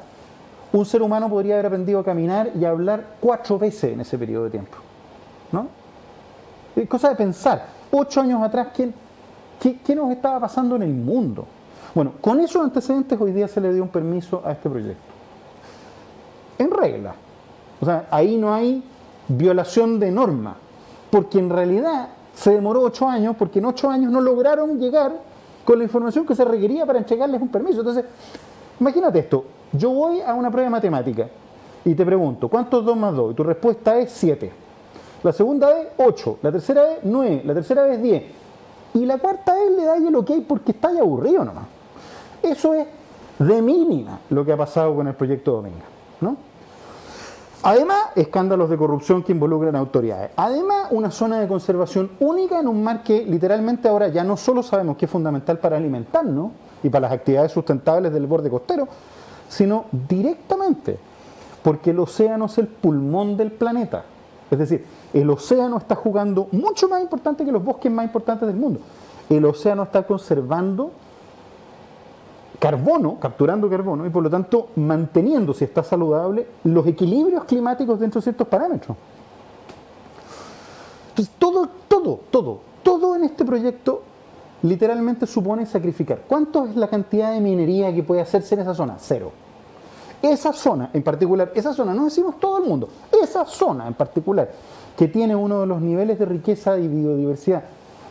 un ser humano podría haber aprendido a caminar y a hablar 4 veces en ese periodo de tiempo, ¿no? Es cosa de pensar. 8 años atrás, ¿qué nos estaba pasando en el mundo? Bueno, con esos antecedentes hoy día se le dio un permiso a este proyecto. En regla. O sea, ahí no hay violación de norma, porque en realidad se demoró 8 años, porque en 8 años no lograron llegar con la información que se requería para entregarles un permiso. Entonces, imagínate esto, yo voy a una prueba de matemática y te pregunto, ¿cuánto es 2 más 2? Y tu respuesta es 7. La segunda vez, 8. La tercera vez, 9. La tercera vez, 10. Y la cuarta vez le da el ok porque está ya aburrido nomás. Eso es de mínima lo que ha pasado con el proyecto Dominga, ¿no? Además, escándalos de corrupción que involucran a autoridades. Además, una zona de conservación única en un mar que literalmente ahora ya no solo sabemos que es fundamental para alimentarnos y para las actividades sustentables del borde costero, sino directamente porque el océano es el pulmón del planeta. Es decir, el océano está jugando mucho más importante que los bosques más importantes del mundo. El océano está conservando carbono, capturando carbono y por lo tanto manteniendo, si está saludable, los equilibrios climáticos dentro de ciertos parámetros. Entonces todo en este proyecto literalmente supone sacrificar. ¿Cuánto es la cantidad de minería que puede hacerse en esa zona? 0. Esa zona en particular, esa zona, no decimos todo el mundo, esa zona en particular, que tiene uno de los niveles de riqueza y biodiversidad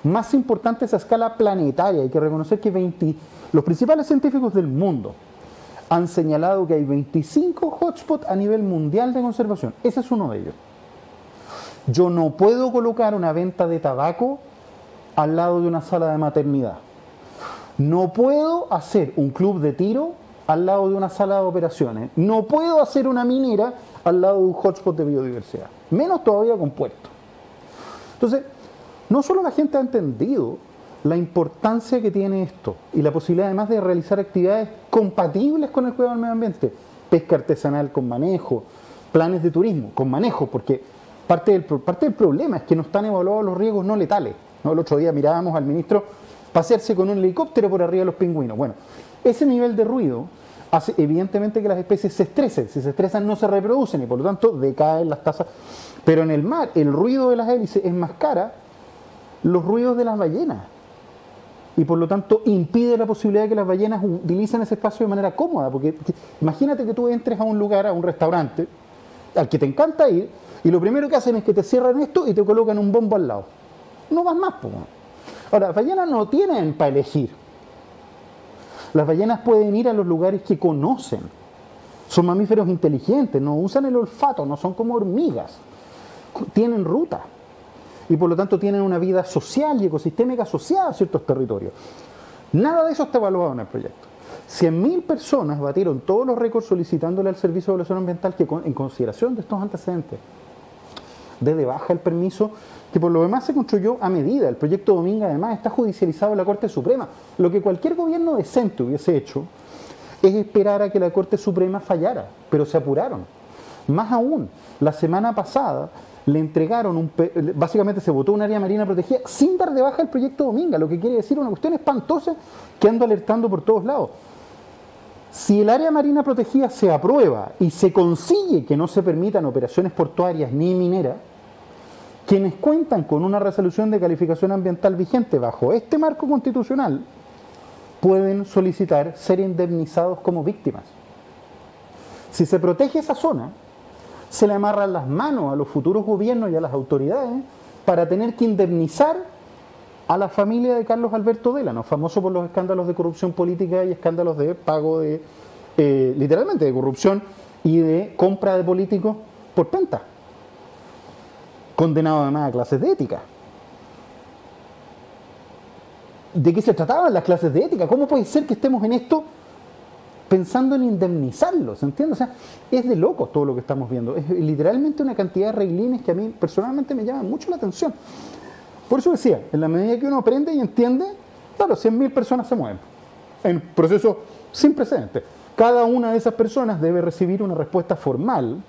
más importantes a escala planetaria. Hay que reconocer que los principales científicos del mundo han señalado que hay 25 hotspots a nivel mundial de conservación. Ese es uno de ellos. Yo no puedo colocar una venta de tabaco al lado de una sala de maternidad. No puedo hacer un club de tiro al lado de una sala de operaciones. No puedo hacer una minera al lado de un hotspot de biodiversidad. Menos todavía con puerto. Entonces, no solo la gente ha entendido la importancia que tiene esto y la posibilidad además de realizar actividades compatibles con el cuidado del medio ambiente, pesca artesanal con manejo, planes de turismo con manejo, porque parte del problema es que no están evaluados los riesgos no letales, ¿no? El otro día mirábamos al ministro pasearse con un helicóptero por arriba de los pingüinos. Bueno, ese nivel de ruido hace evidentemente que las especies se estresen. Si se estresan no se reproducen y por lo tanto decaen las tasas. Pero en el mar el ruido de las hélices enmascara los ruidos de las ballenas y por lo tanto impide la posibilidad de que las ballenas utilicen ese espacio de manera cómoda, porque imagínate que tú entres a un lugar, a un restaurante, al que te encanta ir, y lo primero que hacen es que te cierran esto y te colocan un bombo al lado. No vas más, po. Ahora, las ballenas no tienen para elegir. Las ballenas pueden ir a los lugares que conocen. Son mamíferos inteligentes, no usan el olfato, no son como hormigas. Tienen ruta. Y por lo tanto tienen una vida social y ecosistémica asociada a ciertos territorios. Nada de eso está evaluado en el proyecto. 100.000 personas batieron todos los récords solicitándole al Servicio de Evaluación Ambiental que en consideración de estos antecedentes dé de baja el permiso, que por lo demás se construyó a medida. El proyecto Dominga además está judicializado en la Corte Suprema. Lo que cualquier gobierno decente hubiese hecho es esperar a que la Corte Suprema fallara, pero se apuraron. Más aún, la semana pasada le entregaron básicamente se votó un área marina protegida sin dar de baja el proyecto Dominga, lo que quiere decir una cuestión espantosa que ando alertando por todos lados. Si el área marina protegida se aprueba y se consigue que no se permitan operaciones portuarias ni mineras, quienes cuentan con una resolución de calificación ambiental vigente bajo este marco constitucional pueden solicitar ser indemnizados como víctimas. Si se protege esa zona, se le amarran las manos a los futuros gobiernos y a las autoridades para tener que indemnizar a la familia de Carlos Alberto Délano, famoso por los escándalos de corrupción política y escándalos de pago de, literalmente, de corrupción y de compra de políticos por penta. Condenado además a clases de ética. ¿De qué se trataban las clases de ética? ¿Cómo puede ser que estemos en esto pensando en indemnizarlos? ¿Entiendes? O sea, es de locos todo lo que estamos viendo. Es literalmente una cantidad de reglines que a mí personalmente me llaman mucho la atención. Por eso decía, en la medida que uno aprende y entiende, claro, 100.000 personas se mueven en procesos sin precedentes. Cada una de esas personas debe recibir una respuesta formal,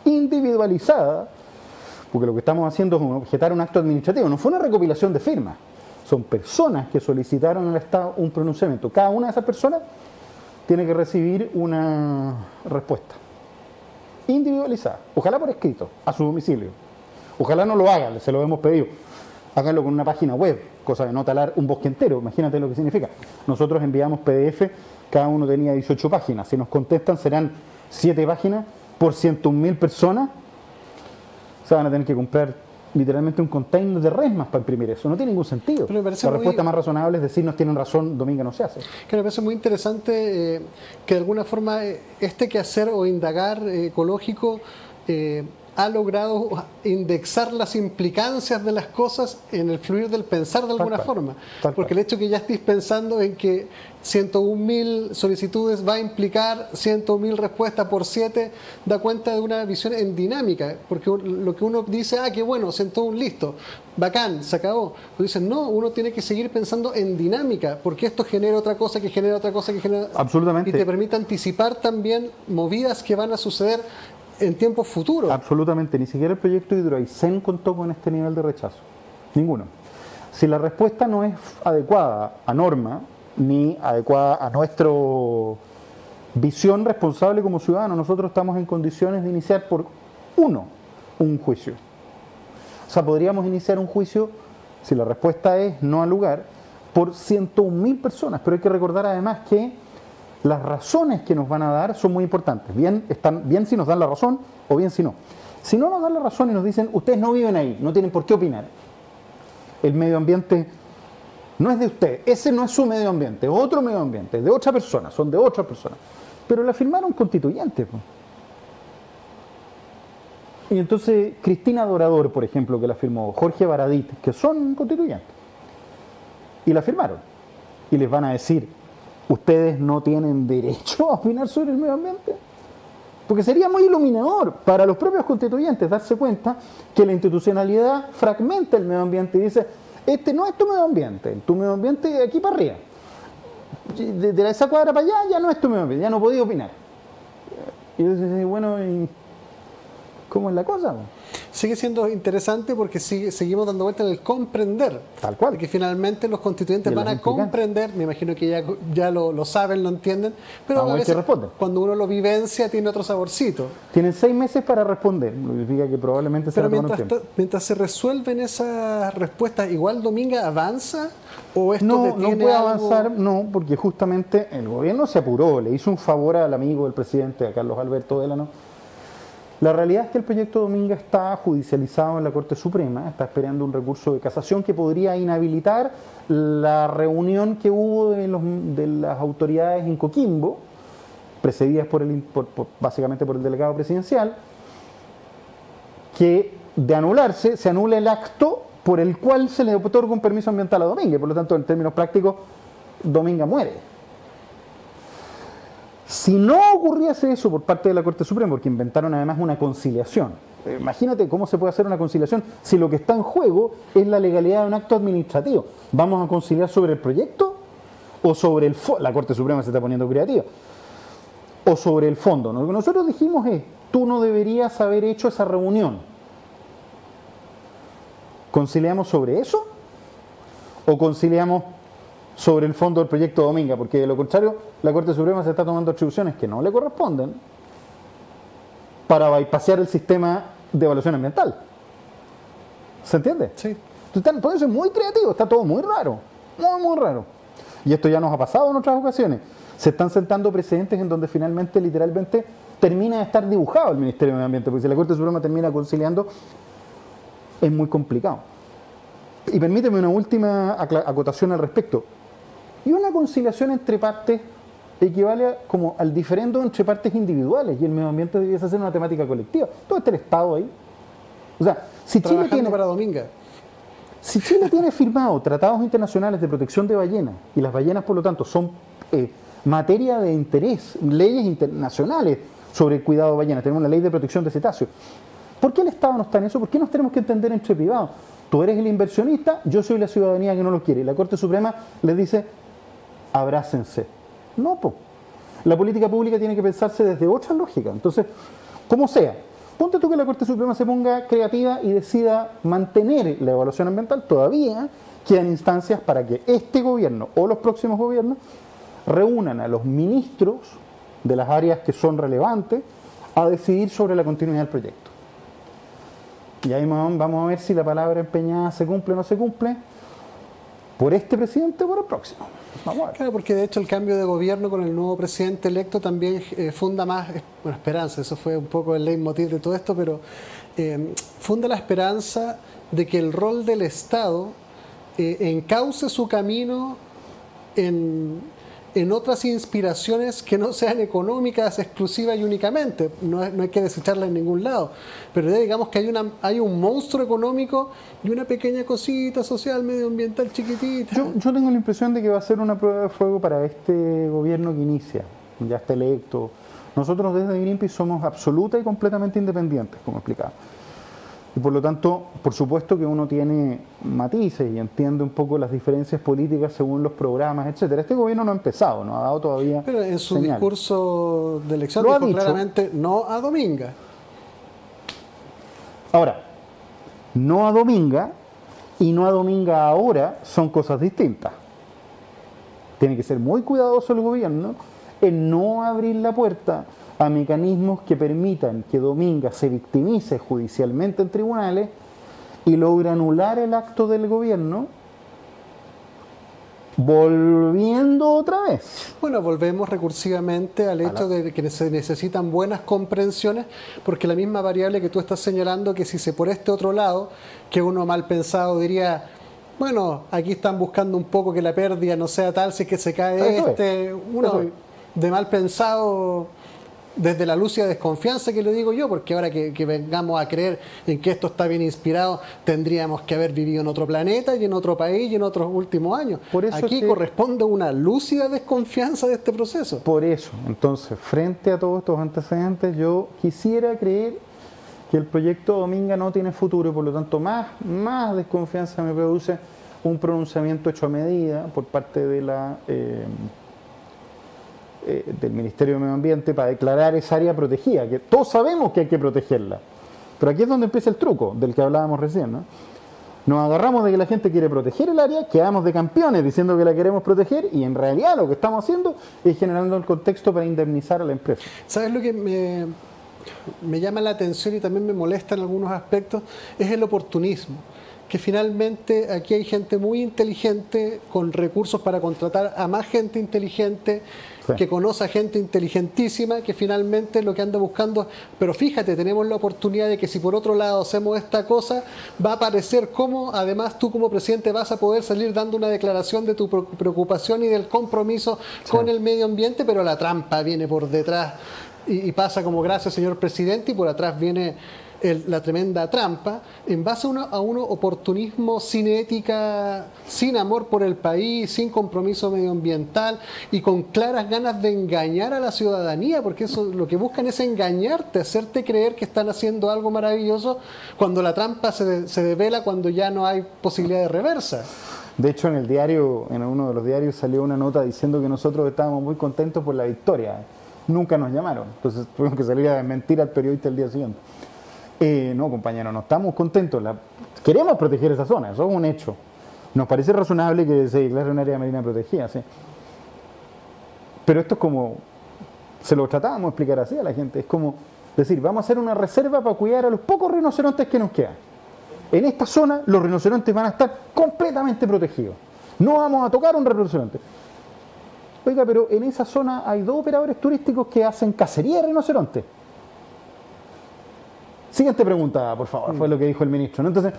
individualizada, porque lo que estamos haciendo es objetar un acto administrativo. No fue una recopilación de firmas. Son personas que solicitaron al Estado un pronunciamiento. Cada una de esas personas tiene que recibir una respuesta individualizada. Ojalá por escrito, a su domicilio. Ojalá no lo hagan, se lo hemos pedido. Háganlo con una página web, cosa de no talar un bosque entero. Imagínate lo que significa. Nosotros enviamos PDF, cada uno tenía 18 páginas. Si nos contestan serán 7 páginas por 101.000 personas. Se van a tener que comprar literalmente un container de resmas para imprimir eso. No tiene ningún sentido. La respuesta más razonable es decir, nos tienen razón, Dominga no se hace. Que me parece muy interesante que de alguna forma este quehacer o indagar ecológico ha logrado indexar las implicancias de las cosas en el fluir del pensar de alguna forma. Porque el hecho que ya estéis pensando en que 101.000 solicitudes va a implicar 101.000 respuestas por 7, da cuenta de una visión en dinámica. Porque lo que uno dice, qué bueno, 101 listo, bacán, se acabó. Pero dicen, no, uno tiene que seguir pensando en dinámica, porque esto genera otra cosa, que genera otra cosa, que genera... Absolutamente. Y te permite anticipar también movidas que van a suceder en tiempos futuros. Absolutamente, ni siquiera el proyecto Hidroaicén contó con este nivel de rechazo. Ninguno. Si la respuesta no es adecuada a norma, ni adecuada a nuestra visión responsable como ciudadanos, nosotros estamos en condiciones de iniciar por un juicio. O sea, podríamos iniciar un juicio, si la respuesta es no al lugar, por 101.000 personas, pero hay que recordar además que las razones que nos van a dar son muy importantes. Bien si nos dan la razón o bien si no. Si no nos dan la razón y nos dicen, ustedes no viven ahí, no tienen por qué opinar. El medio ambiente no es de usted, ese no es su medio ambiente, otro medio ambiente, de otra persona, son de otra persona. Pero la firmaron constituyentes. Y entonces Cristina Dorador, por ejemplo, que la firmó, Jorge Baradit, que son constituyentes. Y la firmaron. Y les van a decir, ¿ustedes no tienen derecho a opinar sobre el medio ambiente? Porque sería muy iluminador para los propios constituyentes darse cuenta que la institucionalidad fragmenta el medio ambiente y dice, este no es tu medio ambiente de aquí para arriba. De esa cuadra para allá ya no es tu medio ambiente, ya no podía opinar. Y yo decía, bueno, ¿y cómo es la cosa? Sigue siendo interesante porque seguimos dando vuelta en el comprender. Tal cual. Porque finalmente los constituyentes van a comprender, me imagino que ya lo saben, lo entienden, pero a veces cuando uno lo vivencia tiene otro saborcito. Tienen 6 meses para responder, lo que significa que probablemente se mientras se resuelven esas respuestas, ¿igual Dominga avanza? ¿O esto no puede avanzar? No, porque justamente el gobierno se apuró, le hizo un favor al amigo del presidente, a Carlos Alberto Délano, La realidad es que el proyecto Dominga está judicializado en la Corte Suprema, está esperando un recurso de casación que podría inhabilitar la reunión que hubo de las autoridades en Coquimbo, precedidas básicamente por el delegado presidencial, que de anularse, se anula el acto por el cual se le otorga un permiso ambiental a Dominga, y por lo tanto, en términos prácticos, Dominga muere. Si no ocurriese eso por parte de la Corte Suprema, porque inventaron además una conciliación, imagínate cómo se puede hacer una conciliación si lo que está en juego es la legalidad de un acto administrativo. ¿Vamos a conciliar sobre el proyecto o sobre el fondo? La Corte Suprema se está poniendo creativa. O sobre el fondo. Lo que nosotros dijimos es, tú no deberías haber hecho esa reunión. ¿Conciliamos sobre eso? ¿O conciliamos sobre el fondo del proyecto Dominga? Porque de lo contrario, la Corte Suprema se está tomando atribuciones que no le corresponden para bypassear el sistema de evaluación ambiental. ¿Se entiende? Sí. Entonces, por eso es muy creativo, está todo muy raro, muy raro. Y esto ya nos ha pasado en otras ocasiones. Se están sentando precedentes en donde finalmente, literalmente, termina de estar dibujado el Ministerio de Medio Ambiente, porque si la Corte Suprema termina conciliando, es muy complicado. Y permíteme una última acotación al respecto. Y una conciliación entre partes equivale como al diferendo entre partes individuales, y el medio ambiente debiese ser una temática colectiva. ¿Dónde está el Estado ahí? O sea, si Chile tiene, para Dominga. Si Chile tiene firmado tratados internacionales de protección de ballenas, y las ballenas por lo tanto son materia de interés, leyes internacionales sobre el cuidado de ballenas, tenemos una ley de protección de cetáceos, ¿por qué el Estado no está en eso? ¿Por qué nos tenemos que entender entre privados? Tú eres el inversionista, yo soy la ciudadanía que no lo quiere, y la Corte Suprema les dice, abrácense. No, po. La política pública tiene que pensarse desde otra lógica. Entonces, como sea, ponte tú que la Corte Suprema se ponga creativa y decida mantener la evaluación ambiental, todavía quedan instancias para que este gobierno o los próximos gobiernos reúnan a los ministros de las áreas que son relevantes a decidir sobre la continuidad del proyecto. Y ahí vamos a ver si la palabra empeñada se cumple o no se cumple por este presidente o por el próximo. Vamos a ver. Claro, porque de hecho el cambio de gobierno con el nuevo presidente electo también funda más, bueno, esperanza, eso fue un poco el leitmotiv de todo esto, pero funda la esperanza de que el rol del Estado encauce su camino en otras inspiraciones que no sean económicas exclusivas y únicamente, no hay que desecharla en ningún lado, pero ya digamos que hay un monstruo económico y una pequeña cosita social, medioambiental chiquitita. Yo tengo la impresión de que va a ser una prueba de fuego para este gobierno que inicia, ya está electo. Nosotros desde Greenpeace somos absoluta y completamente independientes, como explicaba. Y por lo tanto, por supuesto que uno tiene matices y entiende un poco las diferencias políticas según los programas, etcétera. Este gobierno no ha empezado, no ha dado todavía. Pero en su señales. discurso de elección Lo ha dijo dicho. claramente no a Dominga. Ahora, no a Dominga y no a Dominga ahora son cosas distintas. Tiene que ser muy cuidadoso el gobierno en no abrir la puerta a mecanismos que permitan que Dominga se victimice judicialmente en tribunales y logre anular el acto del gobierno, volviendo otra vez. Bueno, volvemos recursivamente al hecho de que se necesitan buenas comprensiones, porque la misma variable que tú estás señalando, que si se por este otro lado, que uno mal pensado diría, bueno, aquí están buscando un poco que la pérdida no sea tal, si es que se cae uno de mal pensado, desde la lúcida desconfianza que le digo yo, porque ahora que vengamos a creer en que esto está bien inspirado, tendríamos que haber vivido en otro planeta y en otro país y en otros últimos años. Por eso aquí corresponde una lúcida desconfianza de este proceso. Por eso, entonces, frente a todos estos antecedentes, yo quisiera creer que el proyecto Dominga no tiene futuro y por lo tanto más desconfianza me produce un pronunciamiento hecho a medida por parte de del Ministerio de Medio Ambiente para declarar esa área protegida, que todos sabemos que hay que protegerla. Pero aquí es donde empieza el truco del que hablábamos recién, ¿no? Nos agarramos de que la gente quiere proteger el área, quedamos de campeones diciendo que la queremos proteger y en realidad lo que estamos haciendo es generando el contexto para indemnizar a la empresa. ¿Sabes lo que me llama la atención y también me molesta en algunos aspectos? Es el oportunismo. que finalmente aquí hay gente muy inteligente con recursos para contratar a más gente inteligente, Sí. que conoce a gente inteligentísima, que finalmente lo que anda buscando, pero fíjate, tenemos la oportunidad de que si por otro lado hacemos esta cosa, va a aparecer cómo además tú como presidente vas a poder salir dando una declaración de tu preocupación y del compromiso con el medio ambiente, pero la trampa viene por detrás y pasa como gracias señor presidente y por atrás viene la tremenda trampa, en base a un oportunismo sin ética, sin amor por el país, sin compromiso medioambiental y con claras ganas de engañar a la ciudadanía, porque eso lo que buscan es engañarte, hacerte creer que están haciendo algo maravilloso cuando la trampa se devela, cuando ya no hay posibilidad de reversa. De hecho, en el diario, en uno de los diarios salió una nota diciendo que nosotros estábamos muy contentos por la victoria. Nunca nos llamaron, entonces tuvimos que salir a desmentir al periodista el día siguiente. No, compañero, no estamos contentos. Queremos proteger esa zona, eso es un hecho. Nos parece razonable que se declare un área marina protegida, sí. Pero esto es como, se lo tratábamos de explicar así a la gente, es como decir, vamos a hacer una reserva para cuidar a los pocos rinocerontes que nos quedan. En esta zona los rinocerontes van a estar completamente protegidos. No vamos a tocar un rinoceronte. Oiga, pero en esa zona hay 2 operadores turísticos que hacen cacería de rinocerontes. Siguiente pregunta, por favor, fue lo que dijo el ministro, ¿no? Entonces,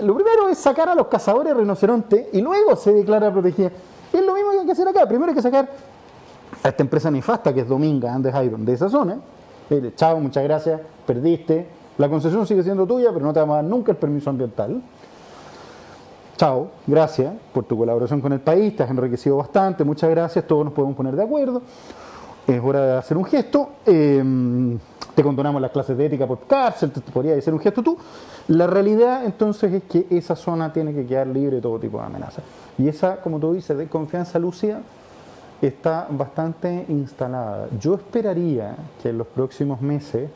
lo primero es sacar a los cazadores de rinoceronte y luego se declara protegida. Es lo mismo que hay que hacer acá. Primero hay que sacar a esta empresa nefasta que es Dominga Andes Iron de esa zona. Chao, muchas gracias, perdiste. La concesión sigue siendo tuya, pero no te vamos a dar nunca el permiso ambiental. Chao, gracias por tu colaboración con el país, te has enriquecido bastante, muchas gracias, todos nos podemos poner de acuerdo. Es hora de hacer un gesto. Te condonamos las clases de ética por cárcel, te podría hacer un gesto tú. La realidad entonces es que esa zona tiene que quedar libre de todo tipo de amenazas. Y esa, como tú dices, de confianza lúcida está bastante instalada. Yo esperaría que en los próximos meses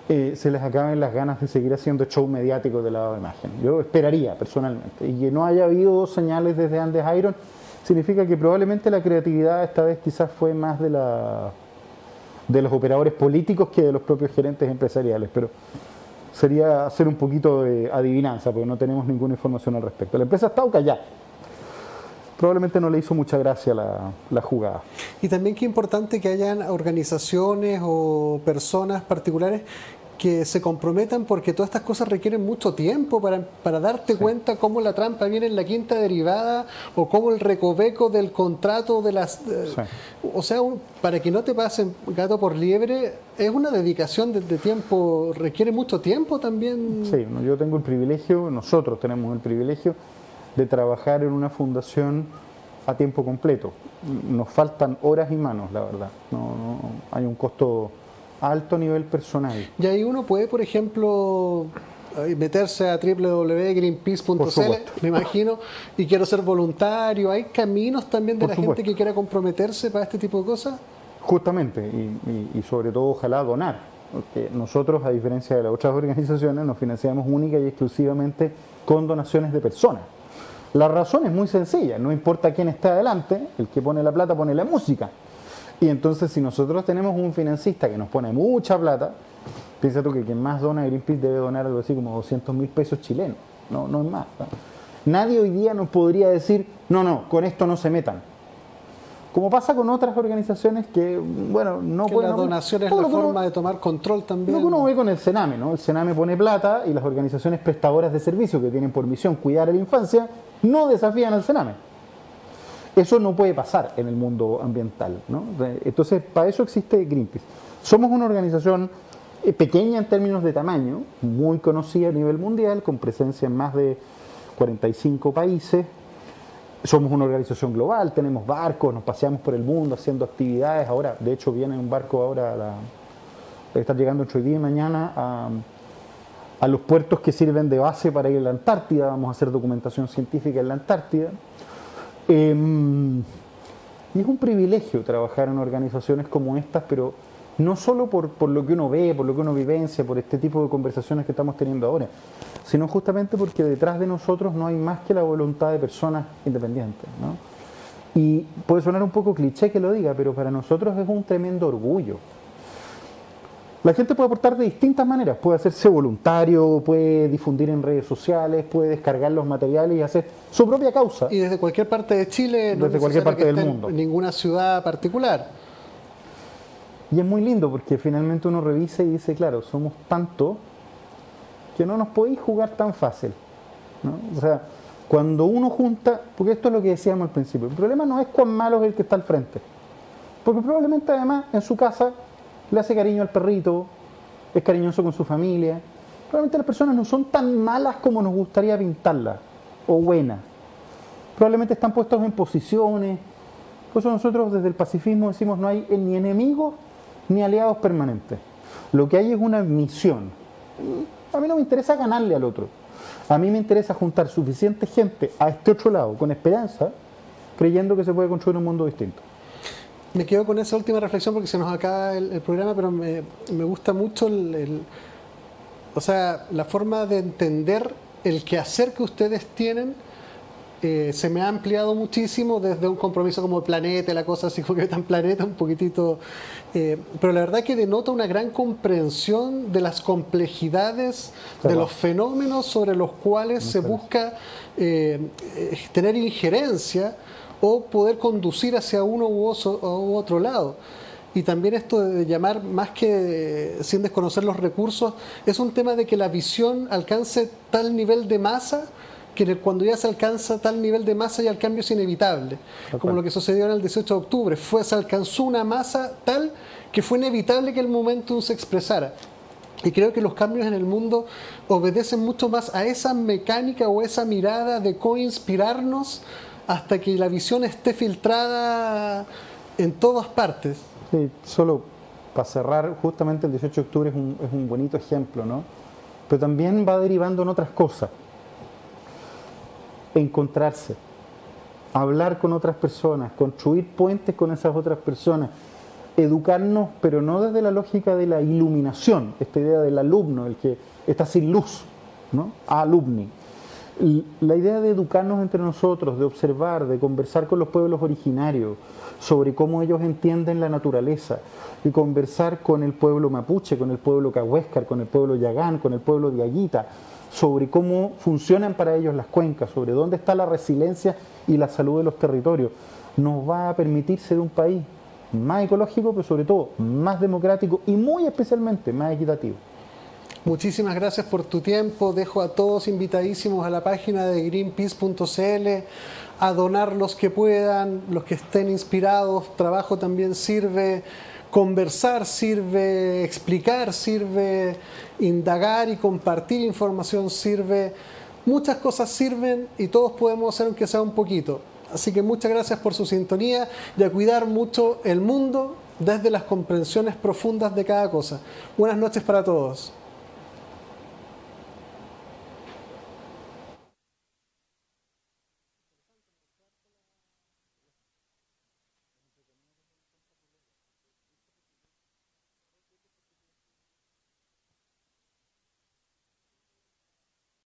se les acaben las ganas de seguir haciendo show mediático de lavado de imagen. Yo esperaría personalmente. Y que no haya habido señales desde Andes Iron significa que probablemente la creatividad esta vez quizás fue más de los operadores políticos que de los propios gerentes empresariales, pero sería hacer un poquito de adivinanza porque no tenemos ninguna información al respecto. La empresa está callada. Probablemente no le hizo mucha gracia la jugada. Y también qué importante que hayan organizaciones o personas particulares que se comprometan, porque todas estas cosas requieren mucho tiempo para darte cuenta cómo la trampa viene en la quinta derivada o cómo el recoveco del contrato de las... O sea, para que no te pasen gato por liebre, es una dedicación de tiempo, requiere mucho tiempo también. Sí, yo tengo el privilegio, nosotros tenemos el privilegio de trabajar en una fundación a tiempo completo. Nos faltan horas y manos, la verdad. No hay un costo alto nivel personal. Y ahí uno puede, por ejemplo, meterse a www.greenpeace.cl, me imagino, y quiero ser voluntario. ¿Hay caminos también de la gente que quiera comprometerse para este tipo de cosas? Justamente, y sobre todo ojalá donar, porque nosotros, a diferencia de las otras organizaciones, nos financiamos única y exclusivamente con donaciones de personas. La razón es muy sencilla, no importa quién está adelante, el que pone la plata pone la música. Y entonces si nosotros tenemos un financista que nos pone mucha plata, piensa tú que quien más dona a Greenpeace debe donar algo así como 200.000 pesos chilenos, no es más. ¿No? Nadie hoy día nos podría decir, no, con esto no se metan. Como pasa con otras organizaciones que, bueno, no pueden... La donación es la forma de tomar control también. Lo que uno ve con el Sename, ¿no? El Sename pone plata y las organizaciones prestadoras de servicios que tienen por misión cuidar a la infancia no desafían al Sename. Eso no puede pasar en el mundo ambiental, ¿no? Entonces, para eso existe Greenpeace. Somos una organización pequeña en términos de tamaño, muy conocida a nivel mundial, con presencia en más de 45 países. Somos una organización global, tenemos barcos, nos paseamos por el mundo haciendo actividades. Ahora, de hecho, viene un barco ahora, está llegando entre hoy día y mañana a los puertos que sirven de base para ir a la Antártida. Vamos a hacer documentación científica en la Antártida. Y es un privilegio trabajar en organizaciones como estas, pero no solo por lo que uno ve, por lo que uno vivencia, por este tipo de conversaciones que estamos teniendo ahora, sino justamente porque detrás de nosotros no hay más que la voluntad de personas independientes, ¿no? Y puede sonar un poco cliché que lo diga, pero para nosotros es un tremendo orgullo. La gente puede aportar de distintas maneras, puede hacerse voluntario, puede difundir en redes sociales, puede descargar los materiales y hacer su propia causa. Y desde cualquier parte de Chile, no desde cualquier parte del mundo. En ninguna ciudad particular. Y es muy lindo porque finalmente uno revisa y dice, claro, somos tantos que no nos podéis jugar tan fácil, ¿no? O sea, cuando uno junta, porque esto es lo que decíamos al principio, el problema no es cuán malo es el que está al frente, porque probablemente además en su casa le hace cariño al perrito, es cariñoso con su familia. Probablemente las personas no son tan malas como nos gustaría pintarlas, o buenas. Probablemente están puestos en posiciones. Por eso nosotros desde el pacifismo decimos no hay ni enemigos ni aliados permanentes. Lo que hay es una misión. A mí no me interesa ganarle al otro. A mí me interesa juntar suficiente gente a este otro lado con esperanza, creyendo que se puede construir un mundo distinto. Me quedo con esa última reflexión porque se nos acaba el programa, pero me gusta mucho o sea, la forma de entender el quehacer que ustedes tienen. Se me ha ampliado muchísimo desde un compromiso como Planeta, la cosa así como que tan Planeta un poquitito, pero la verdad que denota una gran comprensión de las complejidades de los fenómenos sobre los cuales se busca tener injerencia o poder conducir hacia uno u otro lado. Y también esto de llamar, más que sin desconocer los recursos, es un tema de que la visión alcance tal nivel de masa que cuando ya se alcanza tal nivel de masa ya el cambio es inevitable. Como lo que sucedió en el 18 de octubre. Se alcanzó una masa tal que fue inevitable que el momentum se expresara. Y creo que los cambios en el mundo obedecen mucho más a esa mecánica o esa mirada de coinspirarnos hasta que la visión esté filtrada en todas partes. Sí, solo para cerrar, justamente el 18 de octubre es un bonito ejemplo, ¿no? Pero también va derivando en otras cosas. Encontrarse, hablar con otras personas, construir puentes con esas otras personas, educarnos, pero no desde la lógica de la iluminación, esta idea del alumno, el que está sin luz, ¿no? Alumni. La idea de educarnos entre nosotros, de observar, de conversar con los pueblos originarios sobre cómo ellos entienden la naturaleza, y conversar con el pueblo mapuche, con el pueblo cahuéscar, con el pueblo yagán, con el pueblo diaguita, sobre cómo funcionan para ellos las cuencas, sobre dónde está la resiliencia y la salud de los territorios, nos va a permitir ser un país más ecológico, pero sobre todo más democrático y muy especialmente más equitativo. Muchísimas gracias por tu tiempo. Dejo a todos invitadísimos a la página de greenpeace.cl a donar los que puedan, los que estén inspirados. Trabajo también sirve, conversar sirve, explicar sirve, indagar y compartir información sirve. Muchas cosas sirven y todos podemos hacer aunque sea un poquito. Así que muchas gracias por su sintonía y a cuidar mucho el mundo desde las comprensiones profundas de cada cosa. Buenas noches para todos.